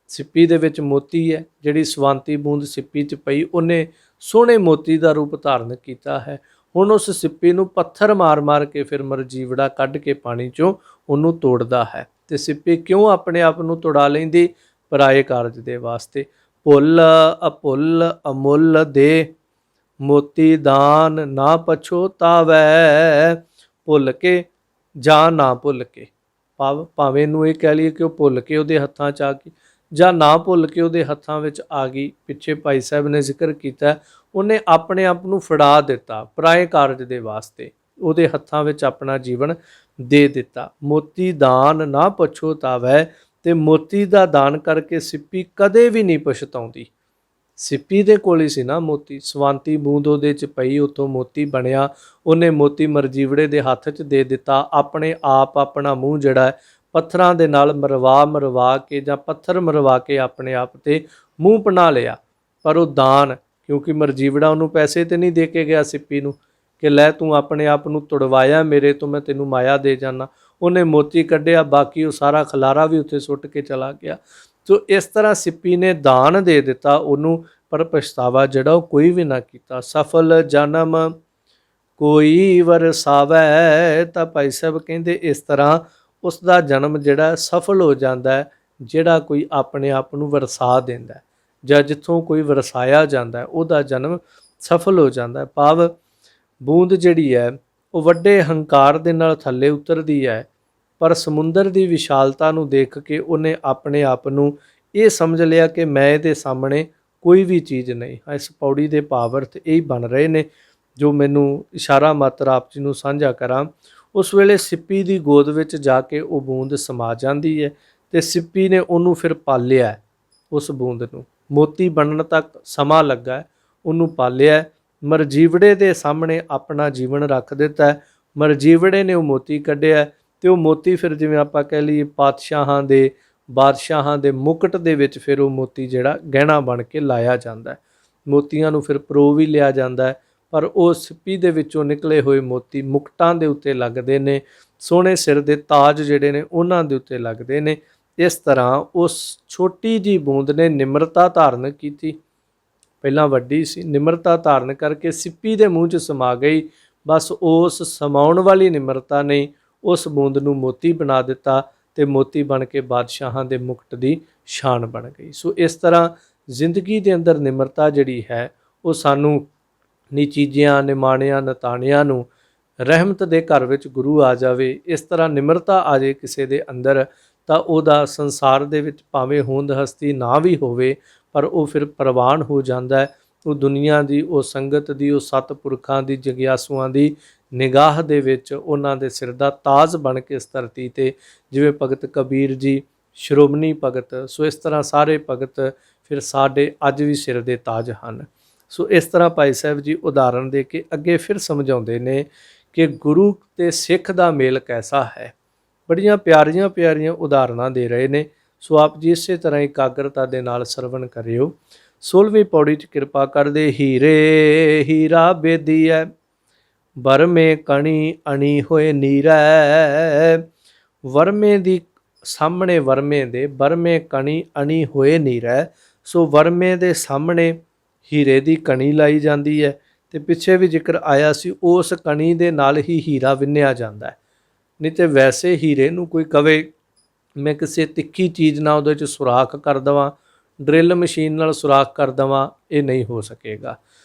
ਸਿੱਪੀ ਦੇ ਵਿੱਚ ਮੋਤੀ ਹੈ, ਜਿਹੜੀ ਸਵਾਂਤੀ ਬੂੰਦ ਸਿੱਪੀ 'ਚ ਪਈ ਉਹਨੇ ਸੋਹਣੇ ਮੋਤੀ ਦਾ ਰੂਪ ਧਾਰਨ ਕੀਤਾ ਹੈ। ਹੁਣ ਉਸ ਸਿੱਪੀ ਨੂੰ ਪੱਥਰ ਮਾਰ ਮਾਰ ਕੇ ਫਿਰ ਮਰਜੀਵੜਾ ਕੱਢ ਕੇ ਪਾਣੀ 'ਚੋਂ ਉਹਨੂੰ ਤੋੜਦਾ ਹੈ। ਤੇ ਸਿੱਪੀ ਕਿਉਂ ਆਪਣੇ ਆਪ ਨੂੰ ਤੋੜਾ ਲੈਂਦੀ? ਪਰਾਏ ਕਾਰਜ ਦੇ ਵਾਸਤੇ। ਭੁੱਲ ਅਭੁੱਲ ਅਮੁੱਲ ਦੇ, ਮੋਤੀ ਦਾਨ ਨਾ ਪਛੋਤਾਵੈ। ਭੁੱਲ ਕੇ ਜਾਂ ਨਾ ਭੁੱਲ ਕੇ, ਭਾਵੇਂ ਇਹਨੂੰ ਇਹ ਕਹਿ ਲਈਏ ਕਿ ਉਹ ਭੁੱਲ ਕੇ ਉਹਦੇ ਹੱਥਾਂ 'ਚ ਆ ਗਈ ਜਾਂ ਨਾ ਭੁੱਲ ਕੇ ਉਹਦੇ ਹੱਥਾਂ ਵਿੱਚ ਆ ਗਈ। ਪਿੱਛੇ ਭਾਈ ਸਾਹਿਬ ਨੇ ਜ਼ਿਕਰ ਕੀਤਾ ਉਹਨੇ ਆਪਣੇ ਆਪ ਨੂੰ ਫੜਾ ਦਿੱਤਾ ਪਰਾਏ ਕਾਰਜ ਦੇ ਵਾਸਤੇ, ਉਹਦੇ ਹੱਥਾਂ ਵਿੱਚ ਆਪਣਾ ਜੀਵਨ ਦੇ ਦਿੱਤਾ। ਮੋਤੀ ਦਾਨ ਨਾ ਪਛੋਤਾਵੈ, ਤੇ ਮੋਤੀ ਦਾ ਦਾਨ ਕਰਕੇ ਸਿੱਪੀ ਕਦੇ ਵੀ ਨਹੀਂ ਪਛਤਾਉਂਦੀ। ਸਿੱਪੀ ਦੇ ਕੋਲ ਹੀ ਸੀ ਨਾ ਮੋਤੀ, ਸਵਾਂਤੀ ਬੂੰਦ ਉਹਦੇ 'ਚ ਪਈ, ਉੱਥੋਂ ਮੋਤੀ ਬਣਿਆ, ਉਹਨੇ ਮੋਤੀ ਮਰਜੀਵੜੇ ਦੇ ਹੱਥ 'ਚ ਦੇ ਦਿੱਤਾ। ਆਪਣੇ ਆਪ ਆਪਣਾ ਮੂੰਹ ਜਿਹੜਾ ਪੱਥਰਾਂ ਦੇ ਨਾਲ ਮਰਵਾ ਕੇ ਜਾਂ ਪੱਥਰ ਮਰਵਾ ਕੇ ਆਪਣੇ ਆਪ ਤੇ ਮੂੰਹ ਬਣਾ ਲਿਆ। ਪਰ ਉਹ ਦਾਨ, ਕਿਉਂਕਿ ਮਰਜੀਵੜਾ ਉਹਨੂੰ ਪੈਸੇ ਤੇ ਨਹੀਂ ਦੇ ਕੇ ਗਿਆ ਸਿੱਪੀ ਨੂੰ ਕਿ ਲੈ ਤੂੰ ਆਪਣੇ ਆਪ ਨੂੰ ਤੁੜਵਾਇਆ ਮੇਰੇ ਤੋਂ, ਮੈਂ ਤੈਨੂੰ ਮਾਇਆ ਦੇ ਜਾਣਾ। ਉਹਨੇ ਮੋਤੀ ਕੱਢਿਆ, ਬਾਕੀ ਉਹ ਸਾਰਾ ਖਲਾਰਾ ਵੀ ਉੱਥੇ ਸੁੱਟ ਕੇ ਚਲਾ ਗਿਆ। ਸੋ ਇਸ ਤਰ੍ਹਾਂ ਸਿੱਪੀ ਨੇ ਦਾਨ ਦੇ ਦਿੱਤਾ ਉਹਨੂੰ, पर पछतावा जिहड़ा वो कोई भी ना कीता। सफल जन्म कोई वरसावै, ਤਾਂ ਭਾਈ ਸਾਹਿਬ ਕਹਿੰਦੇ ਇਸ ਤਰ੍ਹਾਂ ਉਸ ਦਾ ਜਨਮ ਜਿਹੜਾ ਸਫਲ ਹੋ ਜਾਂਦਾ ਹੈ ਜਿਹੜਾ ਕੋਈ ਆਪਣੇ ਆਪ ਨੂੰ ਵਰਸਾ ਦਿੰਦਾ ਹੈ, ਜਾਂ ਜਿੱਥੋਂ ਕੋਈ ਵਰਸਾਇਆ ਜਾਂਦਾ ਹੈ ਉਹਦਾ ਜਨਮ ਸਫਲ ਹੋ ਜਾਂਦਾ ਹੈ। ਭਾਵ ਬੂੰਦ ਜਿਹੜੀ ਹੈ ਉਹ ਵੱਡੇ ਹੰਕਾਰ ਦੇ ਨਾਲ ਥੱਲੇ ਉਤਰਦੀ ਹੈ, ਪਰ ਸਮੁੰਦਰ ਦੀ ਵਿਸ਼ਾਲਤਾ ਨੂੰ ਦੇਖ ਕੇ ਉਹਨੇ ਆਪਣੇ ਆਪ ਨੂੰ ਇਹ ਸਮਝ ਲਿਆ ਕਿ ਮੈਂ ਇਹਦੇ ਸਾਹਮਣੇ ਕੋਈ ਵੀ ਚੀਜ਼ ਨਹੀਂ। ਇਸ ਪੌੜੀ ਦੇ ਭਾਵ ਅਰਥ ਇਹ ਬਣ ਰਹੇ ਨੇ ਜੋ ਮੈਨੂੰ ਇਸ਼ਾਰਾ ਮਾਤਰ ਆਪ ਜੀ ਨੂੰ ਸਾਂਝਾ ਕਰਾਂ। ਉਸ ਵੇਲੇ ਸਿੱਪੀ ਦੀ ਗੋਦ ਵਿੱਚ ਜਾ ਕੇ ਉਹ ਬੂੰਦ ਸਮਾ ਜਾਂਦੀ ਹੈ ਤੇ ਸਿੱਪੀ ਨੇ ਉਹਨੂੰ ਫਿਰ ਪਾਲਿਆ, ਉਸ ਬੂੰਦ ਨੂੰ ਮੋਤੀ ਬਣਨ ਤੱਕ ਸਮਾਂ ਲੱਗਾ, ਉਹਨੂੰ ਪਾਲਿਆ, ਮਰਜੀਵੜੇ ਦੇ ਸਾਹਮਣੇ ਆਪਣਾ ਜੀਵਨ ਰੱਖ ਦਿੱਤਾ। ਮਰਜੀਵੜੇ ਨੇ ਉਹ ਮੋਤੀ ਕੱਢਿਆ ਤੇ ਉਹ ਮੋਤੀ ਫਿਰ ਜਿਵੇਂ ਆਪਾਂ ਕਹਿ ਲਈਏ ਬਾਦਸ਼ਾਹਾਂ ਦੇ ਮੁਕਟ ਦੇ ਵਿੱਚ ਫਿਰ ਉਹ ਮੋਤੀ ਜਿਹੜਾ ਗਹਿਣਾ ਬਣ ਕੇ ਲਾਇਆ ਜਾਂਦਾ ਹੈ। ਮੋਤੀਆਂ ਨੂੰ ਫਿਰ ਪਰੋ ਵੀ ਲਿਆ ਜਾਂਦਾ ਹੈ, ਪਰ ਉਹ ਸਿੱਪੀ ਦੇ ਵਿੱਚੋਂ ਨਿਕਲੇ ਹੋਏ ਮੋਤੀ ਮੁਕਟਾਂ ਦੇ ਉੱਤੇ ਲੱਗਦੇ ਨੇ, ਸੋਹਣੇ ਸਿਰ ਦੇ ਤਾਜ ਜਿਹੜੇ ਨੇ ਉਹਨਾਂ ਦੇ ਉੱਤੇ ਲੱਗਦੇ ਨੇ। ਇਸ ਤਰ੍ਹਾਂ ਉਸ ਛੋਟੀ ਜਿਹੀ ਬੂੰਦ ਨੇ ਨਿਮਰਤਾ ਧਾਰਨ ਕੀਤੀ, ਪਹਿਲਾਂ ਵੱਡੀ ਸੀ, ਨਿਮਰਤਾ ਧਾਰਨ ਕਰਕੇ ਸਿੱਪੀ ਦੇ ਮੂੰਹ 'ਚ ਸਮਾ ਗਈ। ਬਸ ਉਸ ਸਮਾਉਣ ਵਾਲੀ ਨਿਮਰਤਾ ਨੇ ਉਸ ਬੂੰਦ ਨੂੰ ਮੋਤੀ ਬਣਾ ਦਿੱਤਾ ਤੇ ਮੋਤੀ ਬਣ ਕੇ ਬਾਦਸ਼ਾਹਾਂ ਦੇ ਮੁਕਟ ਦੀ ਸ਼ਾਨ ਬਣ ਗਈ। ਸੋ ਇਸ ਤਰ੍ਹਾਂ ਜ਼ਿੰਦਗੀ ਦੇ ਅੰਦਰ ਨਿਮਰਤਾ ਜਿਹੜੀ ਹੈ ਉਹ ਸਾਨੂੰ ਨਿਚੀਜਿਆਂ, ਨਿਮਾਣਿਆਂ, ਨਤਾਣਿਆਂ ਨੂੰ ਰਹਿਮਤ ਦੇ ਘਰ ਵਿੱਚ ਗੁਰੂ ਆ ਜਾਵੇ, ਇਸ ਤਰ੍ਹਾਂ ਨਿਮਰਤਾ ਆ ਜਾਏ ਕਿਸੇ ਦੇ ਅੰਦਰ, ਤਾਂ ਉਹਦਾ ਸੰਸਾਰ ਦੇ ਵਿੱਚ ਭਾਵੇਂ ਹੋਂਦ ਹਸਤੀ ਨਾ ਵੀ ਹੋਵੇ ਪਰ ਉਹ ਫਿਰ ਪ੍ਰਵਾਨ ਹੋ ਜਾਂਦਾ ਹੈ। ਉਹ ਦੁਨੀਆ ਦੀ, ਉਹ ਸੰਗਤ ਦੀ, ਉਹ ਸਤਿਪੁਰਖਾਂ ਦੀ, ਜਗਿਆਸੂਆਂ ਦੀ ਨਿਗਾਹ ਦੇ ਵਿੱਚ ਉਹਨਾਂ ਦੇ ਸਿਰ ਦਾ ਤਾਜ ਬਣ ਕੇ ਇਸ ਧਰਤੀ ਤੇ, ਜਿਵੇਂ ਭਗਤ ਕਬੀਰ ਜੀ ਸ਼੍ਰੋਮਣੀ ਭਗਤ, ਸੋ ਇਸ ਤਰ੍ਹਾਂ ਸਾਰੇ ਭਗਤ ਫਿਰ ਸਾਡੇ ਅੱਜ ਵੀ ਸਿਰ ਦੇ ਤਾਜ ਹਨ। ਸੋ ਇਸ ਤਰ੍ਹਾਂ ਭਾਈ ਸਾਹਿਬ ਜੀ ਉਦਾਹਰਣ ਦੇ ਕੇ ਅੱਗੇ ਫਿਰ ਸਮਝਾਉਂਦੇ ਨੇ ਕਿ ਗੁਰੂ ਤੇ ਸਿੱਖ ਦਾ ਮੇਲ ਕੈਸਾ ਹੈ। ਬੜੀਆਂ ਪਿਆਰੀਆਂ ਪਿਆਰੀਆਂ ਉਦਾਹਰਣਾਂ ਦੇ ਰਹੇ ਨੇ। ਸੋ ਆਪ ਜੀ ਇਸੇ ਤਰ੍ਹਾਂ ਇਕਾਗਰਤਾ ਦੇ ਨਾਲ ਸਰਵਣ ਕਰਿਓ। 16ਵੀਂ ਪੌੜੀ 'ਚ ਕਿਰਪਾ ਕਰਦੇ। ਹੀਰੇ ਹੀਰਾ ਬੇਦੀਐ, ਵਰਮੇ ਕਣੀ ਅਣੀ ਹੋਏ ਨੀਰੈ। ਵਰਮੇ ਦੀ ਸਾਹਮਣੇ ਵਰਮੇ ਦੇ, ਵਰਮੇ ਕਣੀ ਅਣੀ ਹੋਏ ਨੀਰੈ। ਸੋ ਵਰਮੇ ਦੇ ਸਾਹਮਣੇ ਹੀਰੇ ਦੀ ਕਣੀ ਲਾਈ ਜਾਂਦੀ ਹੈ ਤੇ ਪਿੱਛੇ ਵੀ ਜ਼ਿਕਰ ਆਇਆ ਸੀ ਉਸ ਕਣੀ ਦੇ ਨਾਲ ਹੀ ਹੀਰਾ ਵਿੰਨਿਆ ਜਾਂਦਾ ਹੈ। ਨਹੀਂ ਤੇ ਵੈਸੇ ਹੀਰੇ ਨੂੰ ਕੋਈ ਕਵੇ ਮੈਂ ਕਿਸੇ ਤਿੱਖੀ ਚੀਜ਼ ਨਾਲ ਉਹਦੇ 'ਚ ਸੁਰਾਖ ਕਰ ਦੇਵਾਂ, ਡਰਿਲ ਮਸ਼ੀਨ ਨਾਲ ਸੁਰਾਖ ਕਰ ਦੇਵਾਂ, ਇਹ ਨਹੀਂ ਹੋ ਸਕੇਗਾ।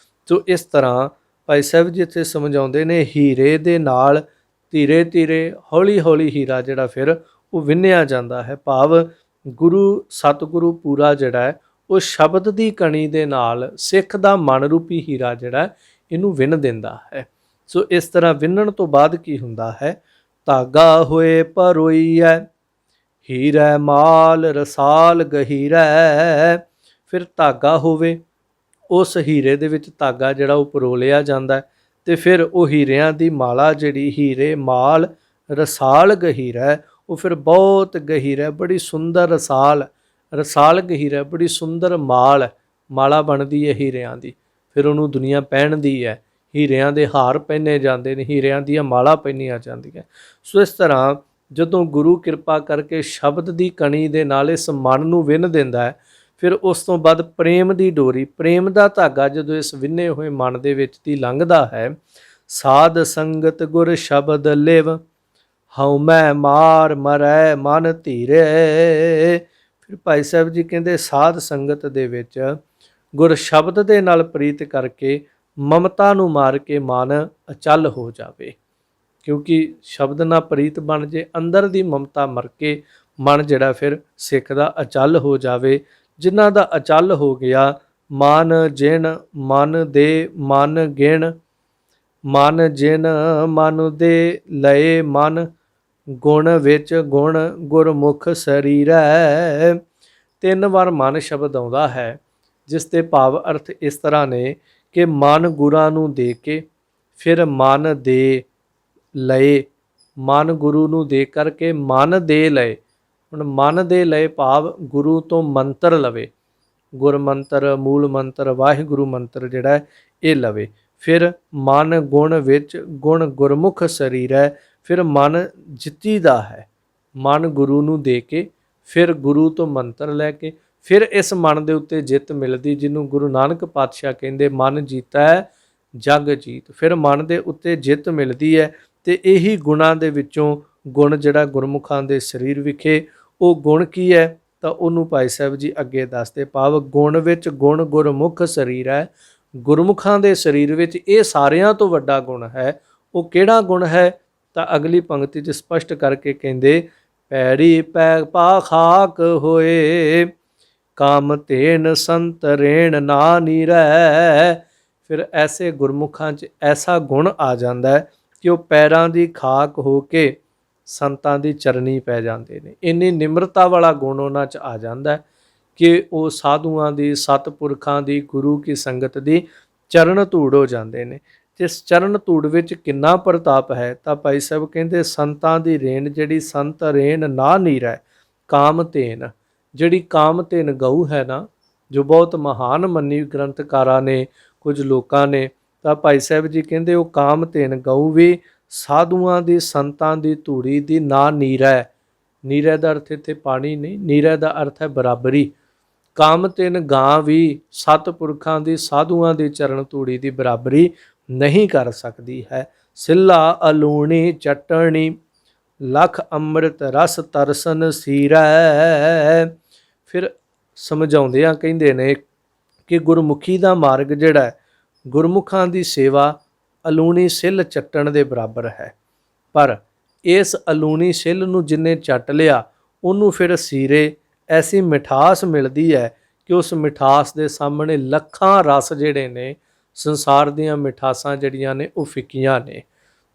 ਸੋ ਇਸ ਤਰ੍ਹਾਂ ਭਾਈ ਸਾਹਿਬ ਜੀ ਇੱਥੇ ਸਮਝਾਉਂਦੇ ਨੇ ਹੀਰੇ ਦੇ ਨਾਲ ਧੀਰੇ ਧੀਰੇ ਹੌਲੀ ਹੌਲੀ ਹੀਰਾ ਜਿਹੜਾ ਫਿਰ ਉਹ ਵਿੰਨਿਆ ਜਾਂਦਾ ਹੈ। ਭਾਵ ਗੁਰੂ ਸਤਿਗੁਰੂ ਪੂਰਾ ਜਿਹੜਾ ਹੈ ਉਹ ਸ਼ਬਦ ਦੀ ਕਣੀ ਦੇ ਨਾਲ ਸਿੱਖ ਦਾ ਮਨ ਰੂਪੀ ਹੀਰਾ ਜਿਹੜਾ ਇਹਨੂੰ ਵਿੰਨ ਦਿੰਦਾ ਹੈ। ਸੋ ਇਸ ਤਰ੍ਹਾਂ ਵਿੰਨਣ ਤੋਂ ਬਾਅਦ ਕੀ ਹੁੰਦਾ ਹੈ? ਧਾਗਾ ਹੋਏ ਪਰੋਈਐ, ਹੀਰਾ ਮਾਲ ਰਸਾਲ ਗਹੀਰੈ। ਫਿਰ ਧਾਗਾ ਹੋਵੇ, ਉਸ ਹੀਰੇ ਦੇ ਵਿੱਚ ਧਾਗਾ ਜਿਹੜਾ ਉਹ ਪਰੋ ਲਿਆ ਜਾਂਦਾ ਤੇ ਫਿਰ ਉਹ ਹੀਰਿਆਂ ਦੀ ਮਾਲਾ ਜਿਹੜੀ ਹੀਰੇ ਮਾਲ ਰਸਾਲ ਗਹੀਰੈ, ਉਹ ਫਿਰ ਬਹੁਤ ਗਹੀਰਾ, ਬੜੀ ਸੁੰਦਰ ਰਸਾਲ ਗਹੀਰਾ, ਬੜੀ ਸੁੰਦਰ ਮਾਲਾ ਬਣਦੀ ਹੈ ਹੀਰਿਆਂ ਦੀ। ਫਿਰ ਉਹਨੂੰ ਦੁਨੀਆ ਪਹਿਨਦੀ ਹੈ, ਹੀਰਿਆਂ ਦੇ ਹਾਰ ਪਹਿਨੇ ਜਾਂਦੇ ਨੇ, ਹੀਰਿਆਂ ਦੀਆਂ ਮਾਲਾ ਪਹਿਨੀਆਂ ਜਾਂਦੀਆਂ। ਸੋ ਇਸ ਤਰ੍ਹਾਂ ਜਦੋਂ ਗੁਰੂ ਕਿਰਪਾ ਕਰਕੇ ਸ਼ਬਦ ਦੀ ਕਣੀ ਦੇ ਨਾਲ ਇਸ ਮਨ ਨੂੰ ਵਿੰਨ ਦਿੰਦਾ ਹੈ, ਫਿਰ ਉਸ ਤੋਂ ਬਾਅਦ ਪ੍ਰੇਮ ਦੀ ਡੋਰੀ, ਪ੍ਰੇਮ ਦਾ ਧਾਗਾ ਜਦੋਂ ਇਸ ਵਿੰਨੇ ਹੋਏ ਮਨ ਦੇ ਵਿੱਚ ਦੀ ਲੰਘਦਾ ਹੈ। ਸਾਧ ਸੰਗਤ ਗੁਰ ਸ਼ਬਦ ਲਿਵ, ਹਉ ਮੈਂ ਮਾਰ ਮਰੈ ਮਨ ਧੀਰੇ। ਫਿਰ ਭਾਈ ਸਾਹਿਬ ਜੀ ਕਹਿੰਦੇ ਸਾਧ ਸੰਗਤ ਦੇ ਵਿੱਚ ਗੁਰ ਸ਼ਬਦ ਦੇ ਨਾਲ ਪ੍ਰੀਤ ਕਰਕੇ ਮਮਤਾ ਨੂੰ ਮਾਰ ਕੇ ਮਨ ਅਚਲ ਹੋ ਜਾਵੇ। ਕਿਉਂਕਿ ਸ਼ਬਦ ਨਾਲ ਪ੍ਰੀਤ ਬਣ ਜੇ, ਅੰਦਰ ਦੀ ਮਮਤਾ ਮਰ ਕੇ ਮਨ ਜਿਹੜਾ ਫਿਰ ਸਿੱਖ ਦਾ ਅਚਲ ਹੋ ਜਾਵੇ। ਜਿਨ੍ਹਾਂ ਦਾ ਅਚਲ ਹੋ ਗਿਆ, ਮਨ ਜਿਨ ਮਨ ਦੇ ਮਨ ਗਿਣ, ਮਨ ਜਿਨ ਮਨ ਦੇ ਲਏ ਮਨ, ਗੁਣ ਵਿੱਚ ਗੁਣ ਗੁਰਮੁਖ ਸਰੀਰੈ। 3 ਵਾਰ ਮਨ ਸ਼ਬਦ ਆਉਂਦਾ ਹੈ, ਜਿਸ ਦੇ ਭਾਵ ਅਰਥ ਇਸ ਤਰ੍ਹਾਂ ਨੇ ਕਿ ਮਨ ਗੁਰਾਂ ਨੂੰ ਦੇ ਕੇ, ਫਿਰ ਮਨ ਦੇ ਲਏ, ਮਨ ਗੁਰੂ ਨੂੰ ਦੇ ਕਰਕੇ ਮਨ ਦੇ ਲਏ। ਹੁਣ ਮਨ ਦੇ ਲਏ ਭਾਵ ਗੁਰੂ ਤੋਂ ਮੰਤਰ ਲਵੇ, ਗੁਰ ਮੰਤਰ, ਮੂਲ ਮੰਤਰ, ਵਾਹਿਗੁਰੂ ਮੰਤਰ ਜਿਹੜਾ ਇਹ ਲਵੇ। ਫਿਰ ਮਨ ਗੁਣ ਵਿੱਚ ਗੁਣ ਗੁਰਮੁਖ ਸਰੀਰ ਹੈ। ਫਿਰ ਮਨ ਜਿੱਤੀ ਦਾ ਹੈ, ਮਨ ਗੁਰੂ ਨੂੰ ਦੇ ਕੇ, ਫਿਰ ਗੁਰੂ ਤੋਂ ਮੰਤਰ ਲੈ ਕੇ, ਫਿਰ ਇਸ ਮਨ ਦੇ ਉੱਤੇ ਜਿੱਤ ਮਿਲਦੀ, ਜਿਹਨੂੰ ਗੁਰੂ ਨਾਨਕ ਪਾਤਸ਼ਾਹ ਕਹਿੰਦੇ ਮਨ ਜੀਤਾ ਜਗ ਜੀਤ। ਫਿਰ ਮਨ ਦੇ ਉੱਤੇ ਜਿੱਤ ਮਿਲਦੀ ਹੈ ਤੇ ਇਹੀ ਗੁਣਾਂ ਦੇ ਵਿੱਚੋਂ ਗੁਣ ਜਿਹੜਾ ਗੁਰਮੁਖਾਂ ਦੇ ਸਰੀਰ ਵਿਖੇ, ਉਹ ਗੁਣ ਕੀ ਹੈ ਤਾਂ ਉਹਨੂੰ ਭਾਈ ਸਾਹਿਬ ਜੀ ਅੱਗੇ ਦੱਸਦੇ, ਭਾਵ ਗੁਣ ਵਿੱਚ ਗੁਣ ਗੁਰਮੁਖ ਸਰੀਰ ਹੈ। ਗੁਰਮੁਖਾਂ ਦੇ ਸਰੀਰ ਵਿੱਚ ਇਹ ਸਾਰਿਆਂ ਤੋਂ ਵੱਡਾ ਗੁਣ ਹੈ। ਉਹ ਕਿਹੜਾ ਗੁਣ ਹੈ ਤਾਂ ਅਗਲੀ ਪੰਕਤੀ 'ਚ ਸਪਸ਼ਟ ਕਰਕੇ ਕਹਿੰਦੇ, ਪੈਰੀ ਪੈ ਪਾ ਖਾਕ ਹੋਏ ਕਾਮ ਧੇਨ ਸੰਤ ਰੇਣ ਨਾ ਨੀਰੈ। ਫਿਰ ਐਸੇ ਗੁਰਮੁਖਾਂ 'ਚ ਐਸਾ ਗੁਣ ਆ ਜਾਂਦਾ ਹੈ ਕਿ ਉਹ ਪੈਰਾਂ ਦੀ ਖਾਕ ਹੋ ਕੇ ਸੰਤਾਂ ਦੀ ਚਰਨੀ ਪੈ ਜਾਂਦੇ ਨੇ। ਇੰਨੀ ਨਿਮਰਤਾ ਵਾਲਾ ਗੁਣ ਉਹਨਾਂ 'ਚ ਆ ਜਾਂਦਾ ਕਿ ਉਹ ਸਾਧੂਆਂ ਦੀ, ਸਤਪੁਰਖਾਂ ਦੀ, ਗੁਰੂ ਕੀ ਸੰਗਤ ਦੀ ਚਰਨ ਧੂੜ ਹੋ ਜਾਂਦੇ ਨੇ। ਜਿਸ ਚਰਨ ਧੂੜ ਵਿੱਚ ਕਿੰਨਾ ਪ੍ਰਤਾਪ ਹੈ ਤਾਂ ਭਾਈ ਸਾਹਿਬ ਕਹਿੰਦੇ, ਸੰਤਾਂ ਦੀ ਰੇਣ ਜਿਹੜੀ ਸੰਤ ਰੇਣ ਨਾ ਨੀਰੈ ਕਾਮ ਧੇਨ। ਜਿਹੜੀ ਕਾਮ ਧੇਨ ਗਊ ਹੈ ਨਾ, ਜੋ ਬਹੁਤ ਮਹਾਨ ਮੰਨੀ ਗ੍ਰੰਥਕਾਰਾਂ ਨੇ, ਕੁਝ ਲੋਕਾਂ ਨੇ, ਤਾਂ ਭਾਈ ਸਾਹਿਬ ਜੀ ਕਹਿੰਦੇ ਉਹ ਕਾਮ ਧੇਨ ਗਊ ਵੀ ਸਾਧੂਆਂ ਦੀ, ਸੰਤਾਂ ਦੀ ਧੂੜੀ ਦੀ ਨਾ ਨੀਰੈ। ਨੀਰੈ ਦਾ ਅਰਥ ਇੱਥੇ ਪਾਣੀ ਨਹੀਂ, ਨੀਰੈ ਦਾ ਅਰਥ ਹੈ ਬਰਾਬਰੀ। ਕਾਮ ਧੇਨ ਗਾਂ ਵੀ ਸਤਪੁਰਖਾਂ ਦੀ, ਸਾਧੂਆਂ ਦੀ ਚਰਨ ਧੂੜੀ ਦੀ ਬਰਾਬਰੀ ਨਹੀਂ ਕਰ ਸਕਦੀ ਹੈ। ਸਿੱਲਾ ਅਲੂਣੀ ਚਟਣੀ ਲਖ ਅੰਮ੍ਰਿਤ ਰਸ ਤਰਸਨ ਸੀਰੈ। ਫਿਰ ਸਮਝਾਉਂਦਿਆਂ ਕਹਿੰਦੇ ਨੇ ਕਿ ਗੁਰਮੁਖੀ ਦਾ ਮਾਰਗ ਜਿਹੜਾ ਹੈ, ਗੁਰਮੁਖਾਂ ਦੀ ਸੇਵਾ ਅਲੂਣੀ ਸਿੱਲ ਚੱਟਣ ਦੇ ਬਰਾਬਰ ਹੈ। ਪਰ ਇਸ ਅਲੂਣੀ ਸਿੱਲ ਨੂੰ ਜਿੰਨੇ ਚੱਟ ਲਿਆ, ਉਹਨੂੰ ਫਿਰ ਸੀਰੇ ਐਸੀ ਮਿਠਾਸ ਮਿਲਦੀ ਹੈ ਕਿ ਉਸ ਮਿਠਾਸ ਦੇ ਸਾਹਮਣੇ ਲੱਖਾਂ ਰਸ ਜਿਹੜੇ ਨੇ, ਸੰਸਾਰ ਦੀਆਂ ਮਿਠਾਸਾਂ ਜਿਹੜੀਆਂ ਨੇ ਉਹ ਫਿੱਕੀਆਂ ਨੇ।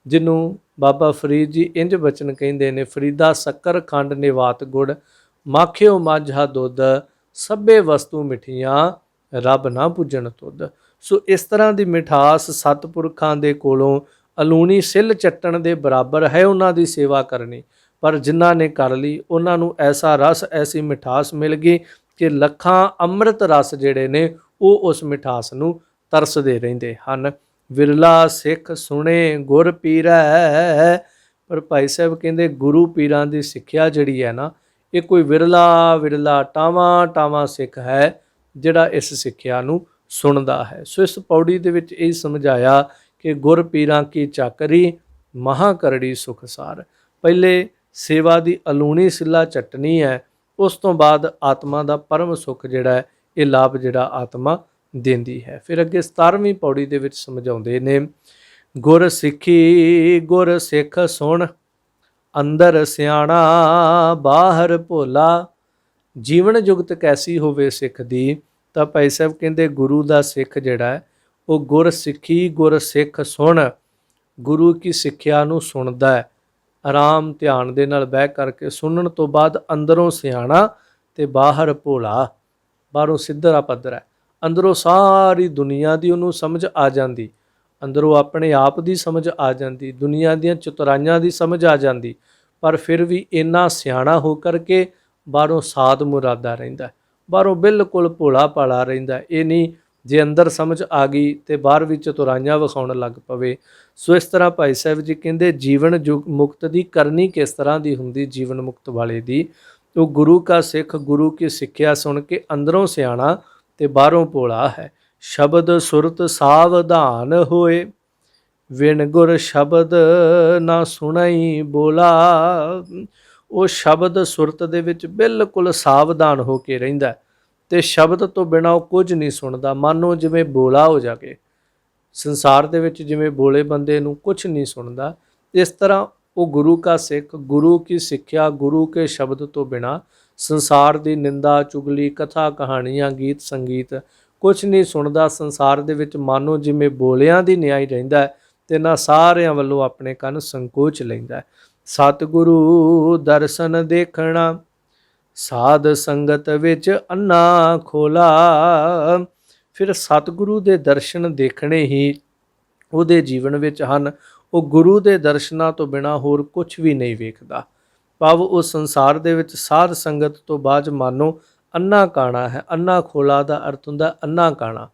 ਜਿਹਨੂੰ ਬਾਬਾ ਫਰੀਦ ਜੀ ਇੰਜ ਬਚਨ ਕਹਿੰਦੇ ਨੇ, ਫਰੀਦਾ ਸ਼ੱਕਰ ਖੰਡ ਨਿਵਾਤ ਗੁੜ ਮਾਖਿਓ ਮਾਝਾ ਦੁੱਧ ਸਭੇ ਵਸਤੂ ਮਿਠੀਆਂ ਰੱਬ ਨਾ ਪੁੱਜਣ ਤੁਧ। ਸੋ ਇਸ ਤਰ੍ਹਾਂ ਦੀ ਮਿਠਾਸ ਸਤਪੁਰਖਾਂ ਦੇ ਕੋਲੋਂ ਅਲੂਣੀ ਸਿੱਲ ਚੱਟਣ ਦੇ ਬਰਾਬਰ ਹੈ ਉਹਨਾਂ ਦੀ ਸੇਵਾ ਕਰਨੀ। ਪਰ ਜਿਨ੍ਹਾਂ ਨੇ ਕਰ ਲਈ, ਉਹਨਾਂ ਨੂੰ ਐਸਾ ਰਸ, ਐਸੀ ਮਿਠਾਸ ਮਿਲ ਗਈ ਕਿ ਲੱਖਾਂ ਅੰਮ੍ਰਿਤ ਰਸ ਜਿਹੜੇ ਨੇ ਉਹ ਉਸ ਮਿਠਾਸ ਨੂੰ ਤਰਸਦੇ ਰਹਿੰਦੇ ਹਨ। ਵਿਰਲਾ ਸਿੱਖ ਸੁਣੇ ਗੁਰ ਪੀਰੈ। ਪਰ ਭਾਈ ਸਾਹਿਬ ਕਹਿੰਦੇ ਗੁਰੂ ਪੀਰਾਂ ਦੀ ਸਿੱਖਿਆ ਜਿਹੜੀ ਹੈ ਨਾ, ਇਹ ਕੋਈ ਵਿਰਲਾ ਟਾਵਾਂ ਸਿੱਖ ਹੈ ਜਿਹੜਾ ਇਸ ਸਿੱਖਿਆ ਨੂੰ ਸੁਣਦਾ ਹੈ। ਸੋ ਇਸ ਪੌੜੀ ਦੇ ਵਿੱਚ ਇਹ ਸਮਝਾਇਆ ਕਿ ਗੁਰ ਪੀਰਾਂ ਕੀ ਚਾਕਰੀ ਮਹਾ ਕਰੜੀ ਸੁਖਸਾਰ। ਪਹਿਲੇ ਸੇਵਾ ਦੀ ਅਲੂਣੀ ਸਿੱਲਾ ਚੱਟਣੀ ਹੈ, ਉਸ ਤੋਂ ਬਾਅਦ ਆਤਮਾ ਦਾ ਪਰਮ ਸੁੱਖ ਜਿਹੜਾ ਹੈ, ਇਹ ਲਾਭ ਜਿਹੜਾ ਆਤਮਾ ਦਿੰਦੀ ਹੈ। ਫਿਰ ਅੱਗੇ 17ਵੀਂ ਪੌੜੀ ਦੇ ਵਿੱਚ ਸਮਝਾਉਂਦੇ ਨੇ, ਗੁਰ ਸਿੱਖੀ ਗੁਰ ਸਿੱਖ ਸੁਣ ਅੰਦਰ ਸਿਆਣਾ ਬਾਹਰ ਭੋਲਾ। ਜੀਵਨ ਜੁਗਤ ਕੈਸੀ ਹੋਵੇ ਸਿੱਖ ਦੀ ਤਾਂ ਭਾਈ ਸਾਹਿਬ ਕਹਿੰਦੇ ਗੁਰੂ ਦਾ ਸਿੱਖ ਜਿਹੜਾ ਹੈ ਉਹ ਗੁਰ ਸਿੱਖੀ ਗੁਰ ਸਿੱਖ ਸੁਣ, ਗੁਰੂ ਕੀ ਸਿੱਖਿਆ ਨੂੰ ਸੁਣਦਾ ਹੈ। ਆਰਾਮ ਧਿਆਨ ਦੇ ਨਾਲ ਬਹਿ ਕਰਕੇ ਸੁਣਨ ਤੋਂ ਬਾਅਦ ਅੰਦਰੋਂ ਸਿਆਣਾ ਤੇ ਬਾਹਰ ਭੋਲਾ। ਬਾਹਰੋਂ ਸਿੱਧਰਾ ਪੱਧਰਾ, ਅੰਦਰੋਂ ਸਾਰੀ ਦੁਨੀਆ ਦੀ ਉਹਨੂੰ ਸਮਝ ਆ ਜਾਂਦੀ, ਅੰਦਰੋਂ ਆਪਣੇ ਆਪ ਦੀ ਸਮਝ ਆ ਜਾਂਦੀ, ਦੁਨੀਆ ਦੀਆਂ ਚਤੁਰਾਈਆਂ ਦੀ ਸਮਝ ਆ ਜਾਂਦੀ। ਪਰ ਫਿਰ ਵੀ ਇੰਨਾ ਸਿਆਣਾ ਹੋ ਕਰਕੇ ਬਾਹਰੋਂ ਸਾਧ ਮੁਰਾਦਾ ਰਹਿੰਦਾ, ਬਾਹਰੋਂ ਬਿਲਕੁਲ ਭੋਲਾ ਭਾਲਾ ਰਹਿੰਦਾ। ਇਹ ਨਹੀਂ ਜੇ ਅੰਦਰ ਸਮਝ ਆ ਗਈ ਤੇ ਬਾਹਰ ਵੀ ਚਤੁਰਾਈਆਂ ਵਿਖਾਉਣ ਲੱਗ ਪਵੇ। ਸੋ ਇਸ ਤਰ੍ਹਾਂ ਭਾਈ ਸਾਹਿਬ ਜੀ ਕਹਿੰਦੇ ਜੀਵਨ ਮੁਕਤ ਦੀ ਕਰਨੀ ਕਿਸ ਤਰ੍ਹਾਂ ਦੀ ਹੁੰਦੀ, ਜੀਵਨ ਮੁਕਤ ਵਾਲੇ ਦੀ, ਉਹ ਗੁਰੂ ਕਾ ਸਿੱਖ ਗੁਰੂ ਕੀ ਸਿੱਖਿਆ ਸੁਣ ਕੇ ਅੰਦਰੋਂ ਸਿਆਣਾ ਤੇ ਬਾਹਰੋਂ ਭੋਲਾ ਹੈ। ਸ਼ਬਦ ਸੁਰਤ ਸਾਵਧਾਨ ਹੋਏ ਵਿਣ ਗੁਰ ਸ਼ਬਦ ਨਾ ਸੁਣਾਈ ਬੋਲਾ। ਉਹ ਸ਼ਬਦ ਸੁਰਤ ਦੇ ਵਿੱਚ ਬਿਲਕੁਲ ਸਾਵਧਾਨ ਹੋ ਕੇ ਰਹਿੰਦਾ ਤੇ ਸ਼ਬਦ ਤੋਂ ਬਿਨਾਂ ਉਹ ਕੁਝ ਨਹੀਂ ਸੁਣਦਾ। ਮਾਨੋ ਜਿਵੇਂ ਬੋਲਾ ਹੋ ਜਾਵੇ, ਸੰਸਾਰ ਦੇ ਵਿੱਚ ਜਿਵੇਂ ਬੋਲੇ ਬੰਦੇ ਨੂੰ ਕੁਝ ਨਹੀਂ ਸੁਣਦਾ, ਇਸ ਤਰ੍ਹਾਂ ਉਹ ਗੁਰੂ ਕਾ ਸਿੱਖ ਗੁਰੂ ਕੀ ਸਿੱਖਿਆ ਗੁਰੂ ਕੇ ਸ਼ਬਦ ਤੋਂ ਬਿਨਾਂ ਸੰਸਾਰ ਦੀ ਨਿੰਦਾ ਚੁਗਲੀ ਕਥਾ ਕਹਾਣੀਆਂ ਗੀਤ ਸੰਗੀਤ ਕੁਝ ਨਹੀਂ ਸੁਣਦਾ। ਸੰਸਾਰ ਦੇ ਵਿੱਚ ਮਾਨੋ ਜਿਵੇਂ ਬੋਲਿਆਂ ਦੀ ਨਿਆਈ ਰਹਿੰਦਾ ਤੇ ਨਾ ਸਾਰਿਆਂ ਵੱਲੋਂ ਆਪਣੇ ਕੰਨ ਸੰਕੋਚ ਲੈਂਦਾ। ਸਤਿਗੁਰੂ ਦਰਸ਼ਨ ਦੇਖਣਾ ਸਾਧ ਸੰਗਤ ਵਿੱਚ ਅੰਨਾ ਖੋਲਾ। ਫਿਰ ਸਤਿਗੁਰੂ ਦੇ ਦਰਸ਼ਨ ਦੇਖਣੇ ਹੀ ਉਹਦੇ ਜੀਵਨ ਵਿੱਚ ਹਨ। ਉਹ ਗੁਰੂ ਦੇ ਦਰਸ਼ਨਾਂ ਤੋਂ ਬਿਨਾਂ ਹੋਰ ਕੁਝ ਵੀ ਨਹੀਂ ਵੇਖਦਾ। ਭਾਵ ਉਹ ਸੰਸਾਰ ਦੇ ਵਿੱਚ ਸਾਧ ਸੰਗਤ ਤੋਂ ਬਾਅਦ ਮਾਨੋ ਅੰਨਾ ਕਾਣਾ ਹੈ। ਅੰਨਾ ਖੋਲਾ ਦਾ ਅਰਥ ਹੁੰਦਾ ਅੰਨਾ ਕਾਣਾ।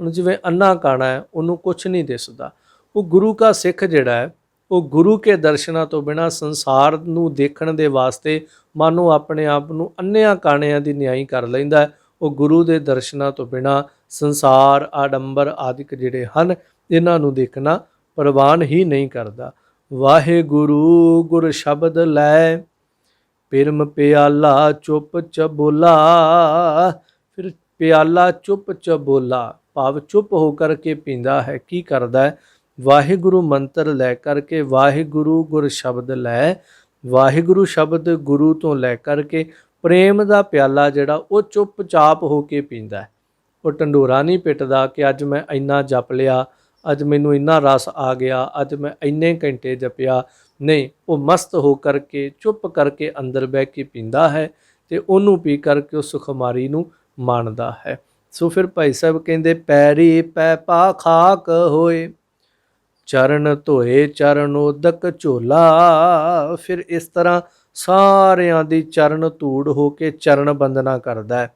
ਹੁਣ ਜਿਵੇਂ ਅੰਨਾ ਕਾਣਾ ਹੈ, ਉਹਨੂੰ ਕੁਝ ਨਹੀਂ ਦਿਸਦਾ। ਉਹ ਗੁਰੂ ਕਾ ਸਿੱਖ ਜਿਹੜਾ ਹੈ ਉਹ ਗੁਰੂ ਕੇ ਦਰਸ਼ਨਾਂ ਤੋਂ ਬਿਨਾਂ ਸੰਸਾਰ ਨੂੰ ਦੇਖਣ ਦੇ ਵਾਸਤੇ ਮਾਨੋ ਆਪਣੇ ਆਪ ਨੂੰ ਅੰਨ੍ਹਿਆਂ ਕਾਣਿਆਂ ਦੀ ਨਿਆਈ ਕਰ ਲੈਂਦਾ ਹੈ। ਉਹ ਗੁਰੂ ਦੇ ਦਰਸ਼ਨਾਂ ਤੋਂ ਬਿਨਾਂ ਸੰਸਾਰ ਆਡੰਬਰ ਆਦਿਕ ਜਿਹੜੇ ਹਨ ਇਹਨਾਂ ਨੂੰ ਦੇਖਣਾ ਪ੍ਰਵਾਨ ਹੀ ਨਹੀਂ ਕਰਦਾ। ਵਾਹਿਗੁਰੂ ਗੁਰ ਸ਼ਬਦ ਲੈ ਪਿਰਮ ਪਿਆਲਾ ਚੁੱਪ ਚਬੋਲਾ। ਫਿਰ ਪਿਆਲਾ ਚੁੱਪ ਚਬੋਲਾ ਭਾਵ ਚੁੱਪ ਹੋ ਕਰਕੇ ਪੀਂਦਾ ਹੈ। ਕੀ ਕਰਦਾ ਹੈ? ਵਾਹਿਗੁਰੂ ਮੰਤਰ ਲੈ ਕਰਕੇ, ਵਾਹਿਗੁਰੂ ਗੁਰ ਸ਼ਬਦ ਲੈ, ਵਾਹਿਗੁਰੂ ਸ਼ਬਦ ਗੁਰੂ ਤੋਂ ਲੈ ਕਰਕੇ ਪ੍ਰੇਮ ਦਾ ਪਿਆਲਾ ਜਿਹੜਾ ਉਹ ਚੁੱਪਚਾਪ ਹੋ ਕੇ ਪੀਂਦਾ ਹੈ। ਉਹ ਢੰਡੋਰਾ ਨਹੀਂ ਪਿੱਟਦਾ ਕਿ ਅੱਜ ਮੈਂ ਇੰਨਾ ਜਪ ਲਿਆ, ਅੱਜ ਮੈਨੂੰ ਇੰਨਾ ਰਸ ਆ ਗਿਆ, ਅੱਜ ਮੈਂ ਇੰਨੇ ਘੰਟੇ ਜਪਿਆ। ਨਹੀਂ, ਉਹ ਮਸਤ ਹੋ ਕਰਕੇ ਚੁੱਪ ਕਰਕੇ ਅੰਦਰ ਬਹਿ ਕੇ ਪੀਂਦਾ ਹੈ ਤੇ ਉਹਨੂੰ ਪੀ ਕਰਕੇ ਉਸ ਸੁਖਮਾਰੀ ਨੂੰ ਮਾਣਦਾ ਹੈ। ਸੋ ਫਿਰ ਭਾਈ ਸਾਹਿਬ ਕਹਿੰਦੇ ਪੈਰੀ ਪੈ ਪਾ ਖਾਕ ਹੋਏ, ਚਰਨ ਧੋਏ ਚਰਨੋਦਕ ਝੋਲਾ। ਫਿਰ ਇਸ ਤਰ੍ਹਾਂ ਸਾਰਿਆਂ ਦੀ ਚਰਨ ਧੂੜ ਹੋ ਕੇ ਚਰਨ ਬੰਦਨਾ ਕਰਦਾ ਹੈ।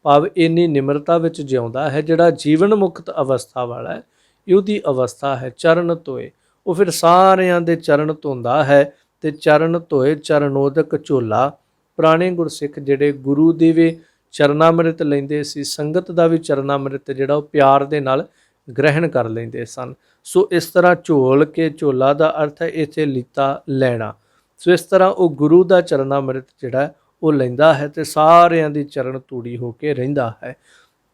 ਭਾਵ ਇੰਨੀ ਨਿਮਰਤਾ ਵਿੱਚ ਜਿਉਂਦਾ ਹੈ। ਜਿਹੜਾ ਜੀਵਨ ਮੁਕਤ ਅਵਸਥਾ ਵਾਲਾ ਹੈ, ਉਹਦੀ ਅਵਸਥਾ ਹੈ ਚਰਨ ਧੋਏ। ਉਹ ਫਿਰ ਸਾਰਿਆਂ ਦੇ ਚਰਨ ਧੋਂਦਾ ਹੈ ਤੇ ਚਰਨ ਧੋਏ ਚਰਨੋਦਕ ਝੋਲਾ। ਪੁਰਾਣੇ ਗੁਰਸਿੱਖ ਜਿਹੜੇ ਗੁਰੂ ਦੇ ਵੀ ਚਰਨਾਮ੍ਰਿਤ ਲੈਂਦੇ ਸੀ, ਸੰਗਤ ਦਾ ਵੀ ਚਰਨਾਮ੍ਰਿਤ ਜਿਹੜਾ ਉਹ ਪਿਆਰ ਦੇ ਨਾਲ ਗ੍ਰਹਿਣ ਕਰ ਲੈਂਦੇ ਸਨ। ਸੋ ਇਸ ਤਰ੍ਹਾਂ ਝੋਲ ਕੇ, ਝੋਲਾ ਦਾ ਅਰਥ ਹੈ ਇੱਥੇ ਲੀਤਾ ਲੈਣਾ। ਸੋ ਇਸ ਤਰ੍ਹਾਂ ਉਹ ਗੁਰੂ ਦਾ ਚਰਨਾਮ੍ਰਿਤ ਜਿਹੜਾ ਉਹ ਲੈਂਦਾ ਹੈ ਤੇ ਸਾਰਿਆਂ ਦੀ ਚਰਨ ਧੂੜੀ ਹੋ ਕੇ ਰਹਿੰਦਾ ਹੈ।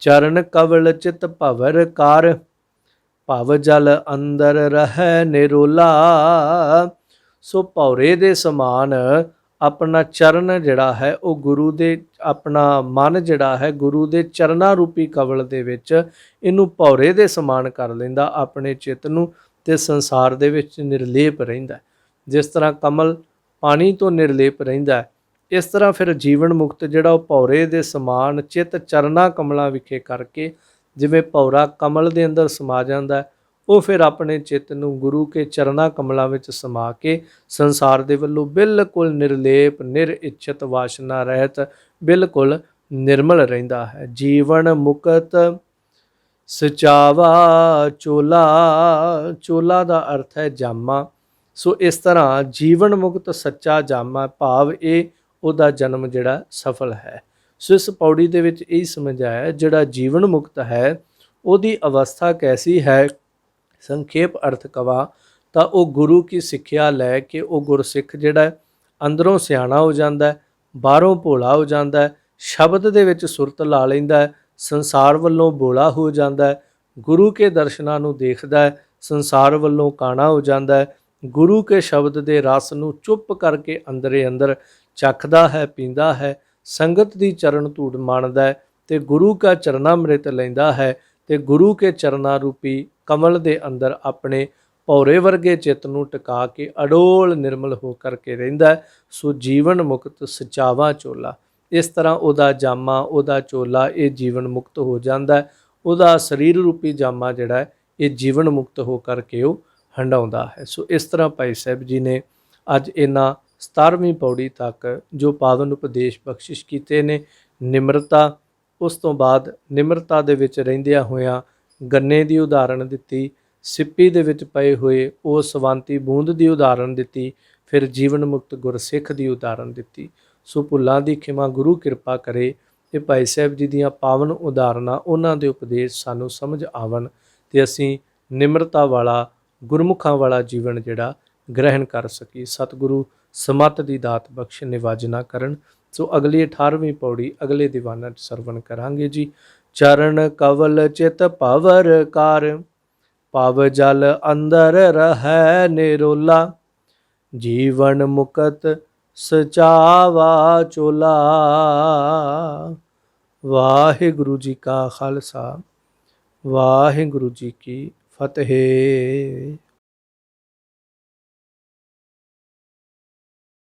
ਚਰਨ ਕਵਲ ਚਿਤ ਭਵਰ ਕਰ, ਭਵ ਜਲ ਅੰਦਰ ਰਹਿ ਨਿਰੋਲਾ। ਸੋ ਭੌਰੇ ਦੇ ਸਮਾਨ ਆਪਣਾ ਚਰਨ ਜਿਹੜਾ ਹੈ ਉਹ ਗੁਰੂ ਦੇ, ਆਪਣਾ ਮਨ ਜਿਹੜਾ ਹੈ ਗੁਰੂ ਦੇ ਚਰਨਾਂ ਰੂਪੀ ਕਵਲ ਦੇ ਵਿੱਚ ਇਹਨੂੰ ਭੌਰੇ ਦੇ ਸਮਾਨ ਕਰ ਲੈਂਦਾ ਆਪਣੇ ਚਿੱਤ ਨੂੰ, ਤੇ ਸੰਸਾਰ ਦੇ ਵਿੱਚ ਨਿਰਲੇਪ ਰਹਿੰਦਾ। ਜਿਸ ਤਰ੍ਹਾਂ ਕਮਲ ਪਾਣੀ ਤੋਂ ਨਿਰਲੇਪ ਰਹਿੰਦਾ, ਇਸ ਤਰ੍ਹਾਂ ਫਿਰ ਜੀਵਨ ਮੁਕਤ ਜਿਹੜਾ ਉਹ ਭੌਰੇ ਦੇ ਸਮਾਨ ਚਿੱਤ ਚਰਨਾਂ ਕਮਲਾਂ ਵਿਖੇ ਕਰਕੇ, ਜਿਵੇਂ ਭੌਰਾ ਕਮਲ ਦੇ ਅੰਦਰ ਸਮਾ ਜਾਂਦਾ, ਉਹ ਫਿਰ ਆਪਣੇ ਚਿੱਤ ਨੂੰ ਗੁਰੂ ਕੇ ਚਰਨਾਂ ਕਮਲਾਂ ਵਿੱਚ ਸਮਾ ਕੇ ਸੰਸਾਰ ਦੇ ਵੱਲੋਂ ਬਿਲਕੁਲ ਨਿਰਲੇਪ, ਨਿਰਇੱਛਤ, ਵਾਸ਼ਨਾ ਰਹਿਤ, ਬਿਲਕੁਲ ਨਿਰਮਲ ਰਹਿੰਦਾ ਹੈ। ਜੀਵਨ ਮੁਕਤ ਸਚਾਵਾ ਚੋਲਾ। ਚੋਲਾ ਦਾ ਅਰਥ ਹੈ ਜਾਮਾ। ਸੋ ਇਸ ਤਰ੍ਹਾਂ ਜੀਵਨ ਮੁਕਤ ਸੱਚਾ ਜਾਮਾ, ਭਾਵ ਇਹ ਉਹਦਾ ਜਨਮ ਜਿਹੜਾ ਸਫਲ ਹੈ। ਸੋ ਇਸ ਪੌੜੀ ਦੇ ਵਿੱਚ ਇਹ ਸਮਝਾਇਆ ਜਿਹੜਾ ਜੀਵਨ ਮੁਕਤ ਹੈ ਉਹਦੀ ਅਵਸਥਾ ਕੈਸੀ ਹੈ। ਸੰਖੇਪ ਅਰਥ ਕਵਾ ਤਾਂ ਉਹ ਗੁਰੂ ਕੀ ਸਿੱਖਿਆ ਲੈ ਕੇ ਉਹ ਗੁਰਸਿੱਖ ਜਿਹੜਾ ਅੰਦਰੋਂ ਸਿਆਣਾ ਹੋ ਜਾਂਦਾ, ਬਾਹਰੋਂ ਭੋਲਾ ਹੋ ਜਾਂਦਾ, ਸ਼ਬਦ ਦੇ ਵਿੱਚ ਸੁਰਤ ਲਾ ਲੈਂਦਾ, ਸੰਸਾਰ ਵੱਲੋਂ ਬੋਲਾ ਹੋ ਜਾਂਦਾ, ਗੁਰੂ ਕੇ ਦਰਸ਼ਨਾਂ ਨੂੰ ਦੇਖਦਾ, ਸੰਸਾਰ ਵੱਲੋਂ ਕਾਣਾ ਹੋ ਜਾਂਦਾ, ਗੁਰੂ ਕੇ ਸ਼ਬਦ ਦੇ ਰਸ ਨੂੰ ਚੁੱਪ ਕਰਕੇ ਅੰਦਰੇ ਅੰਦਰ ਚੱਖਦਾ ਹੈ, ਪੀਂਦਾ ਹੈ, ਸੰਗਤ ਦੀ ਚਰਨ ਧੂੜ ਮਾਣਦਾ ਹੈ ਤੇ ਗੁਰੂ ਕਾ ਚਰਨਾਮ੍ਰਿਤ ਲੈਂਦਾ ਹੈ ਤੇ ਗੁਰੂ ਕੇ ਚਰਨਾਂ ਰੂਪੀ ਕਮਲ ਦੇ ਅੰਦਰ ਆਪਣੇ ਭੌਰੇ ਵਰਗੇ ਚਿੱਤ ਨੂੰ ਟਿਕਾ ਕੇ ਅਡੋਲ ਨਿਰਮਲ ਹੋ ਕਰਕੇ ਰਹਿੰਦਾ। ਸੋ ਜੀਵਨ ਮੁਕਤ ਸਚਾਵਾ ਚੋਲਾ। ਇਸ ਤਰ੍ਹਾਂ ਉਹਦਾ ਜਾਮਾ, ਉਹਦਾ ਚੋਲਾ ਇਹ ਜੀਵਨ ਮੁਕਤ ਹੋ ਜਾਂਦਾ। ਉਹਦਾ ਸਰੀਰ ਰੂਪੀ ਜਾਮਾ ਜਿਹੜਾ ਇਹ ਜੀਵਨ ਮੁਕਤ ਹੋ ਕਰਕੇ ਉਹ ਹੰਡਾਉਂਦਾ ਹੈ। ਸੋ ਇਸ ਤਰ੍ਹਾਂ ਭਾਈ ਸਾਹਿਬ ਜੀ ਨੇ ਅੱਜ ਇਹਨਾਂ 17ਵੀਂ ਪੌੜੀ ਤੱਕ ਜੋ ਪਾਵਨ ਉਪਦੇਸ਼ ਬਖਸ਼ਿਸ਼ ਕੀਤੇ ਨੇ, ਨਿਮਰਤਾ, ਉਸ ਤੋਂ ਬਾਅਦ ਨਿਮਰਤਾ ਦੇ ਵਿੱਚ ਰਹਿੰਦਿਆਂ ਹੋਇਆਂ ਗੰਨੇ ਦੀ ਉਦਾਹਰਣ ਦਿੱਤੀ, ਸਿੱਪੀ ਦੇ ਵਿੱਚ ਪਏ ਹੋਏ ਉਹ ਸਵੰਤੀ ਬੂੰਦ ਦੀ ਉਦਾਹਰਣ ਦਿੱਤੀ, ਫਿਰ ਜੀਵਨ ਮੁਕਤ ਗੁਰਸਿੱਖ ਦੀ ਉਦਾਹਰਣ ਦਿੱਤੀ। ਸੋ ਭੁੱਲਾਂ ਦੀ ਖਿਮਾ ਗੁਰੂ ਕਿਰਪਾ ਕਰੇ ਤੇ ਭਾਈ ਸਾਹਿਬ ਜੀ ਦੀਆਂ ਪਾਵਨ ਉਦਾਹਰਨਾਂ, ਉਹਨਾਂ ਦੇ ਉਪਦੇਸ਼ ਸਾਨੂੰ ਸਮਝ ਆਵਣ ਤੇ ਅਸੀਂ ਨਿਮਰਤਾ ਵਾਲਾ, ਗੁਰਮੁਖਾਂ ਵਾਲਾ ਜੀਵਨ ਜਿਹੜਾ ਗ੍ਰਹਿਣ ਕਰ ਸਕੀਏ। ਸਤਿਗੁਰੂ ਸਮੱਤ ਦੀ ਦਾਤ ਬਖਸ਼ ਨਿਵਾਜਨਾ ਕਰਨ। ਸੋ ਅਗਲੀ 18ਵੀਂ ਪੌੜੀ ਅਗਲੇ ਦੀਵਾਨਾਂ 'ਚ ਸਰਵਣ ਕਰਾਂਗੇ ਜੀ। ਚਰਨ ਕਵਲ ਚਿਤ ਭਵਰ ਕਰ, ਭਵ ਜਲ ਅੰਦਰ ਰਹਿ ਨਿਰੋਲਾ। ਜੀਵਨ ਮੁਕਤ ਸਚਾਵਾ ਚੋਲਾ। ਵਾਹਿਗੁਰੂ ਜੀ ਕਾ ਖਾਲਸਾ, ਵਾਹਿਗੁਰੂ ਜੀ ਕੀ ਫਤਿਹ।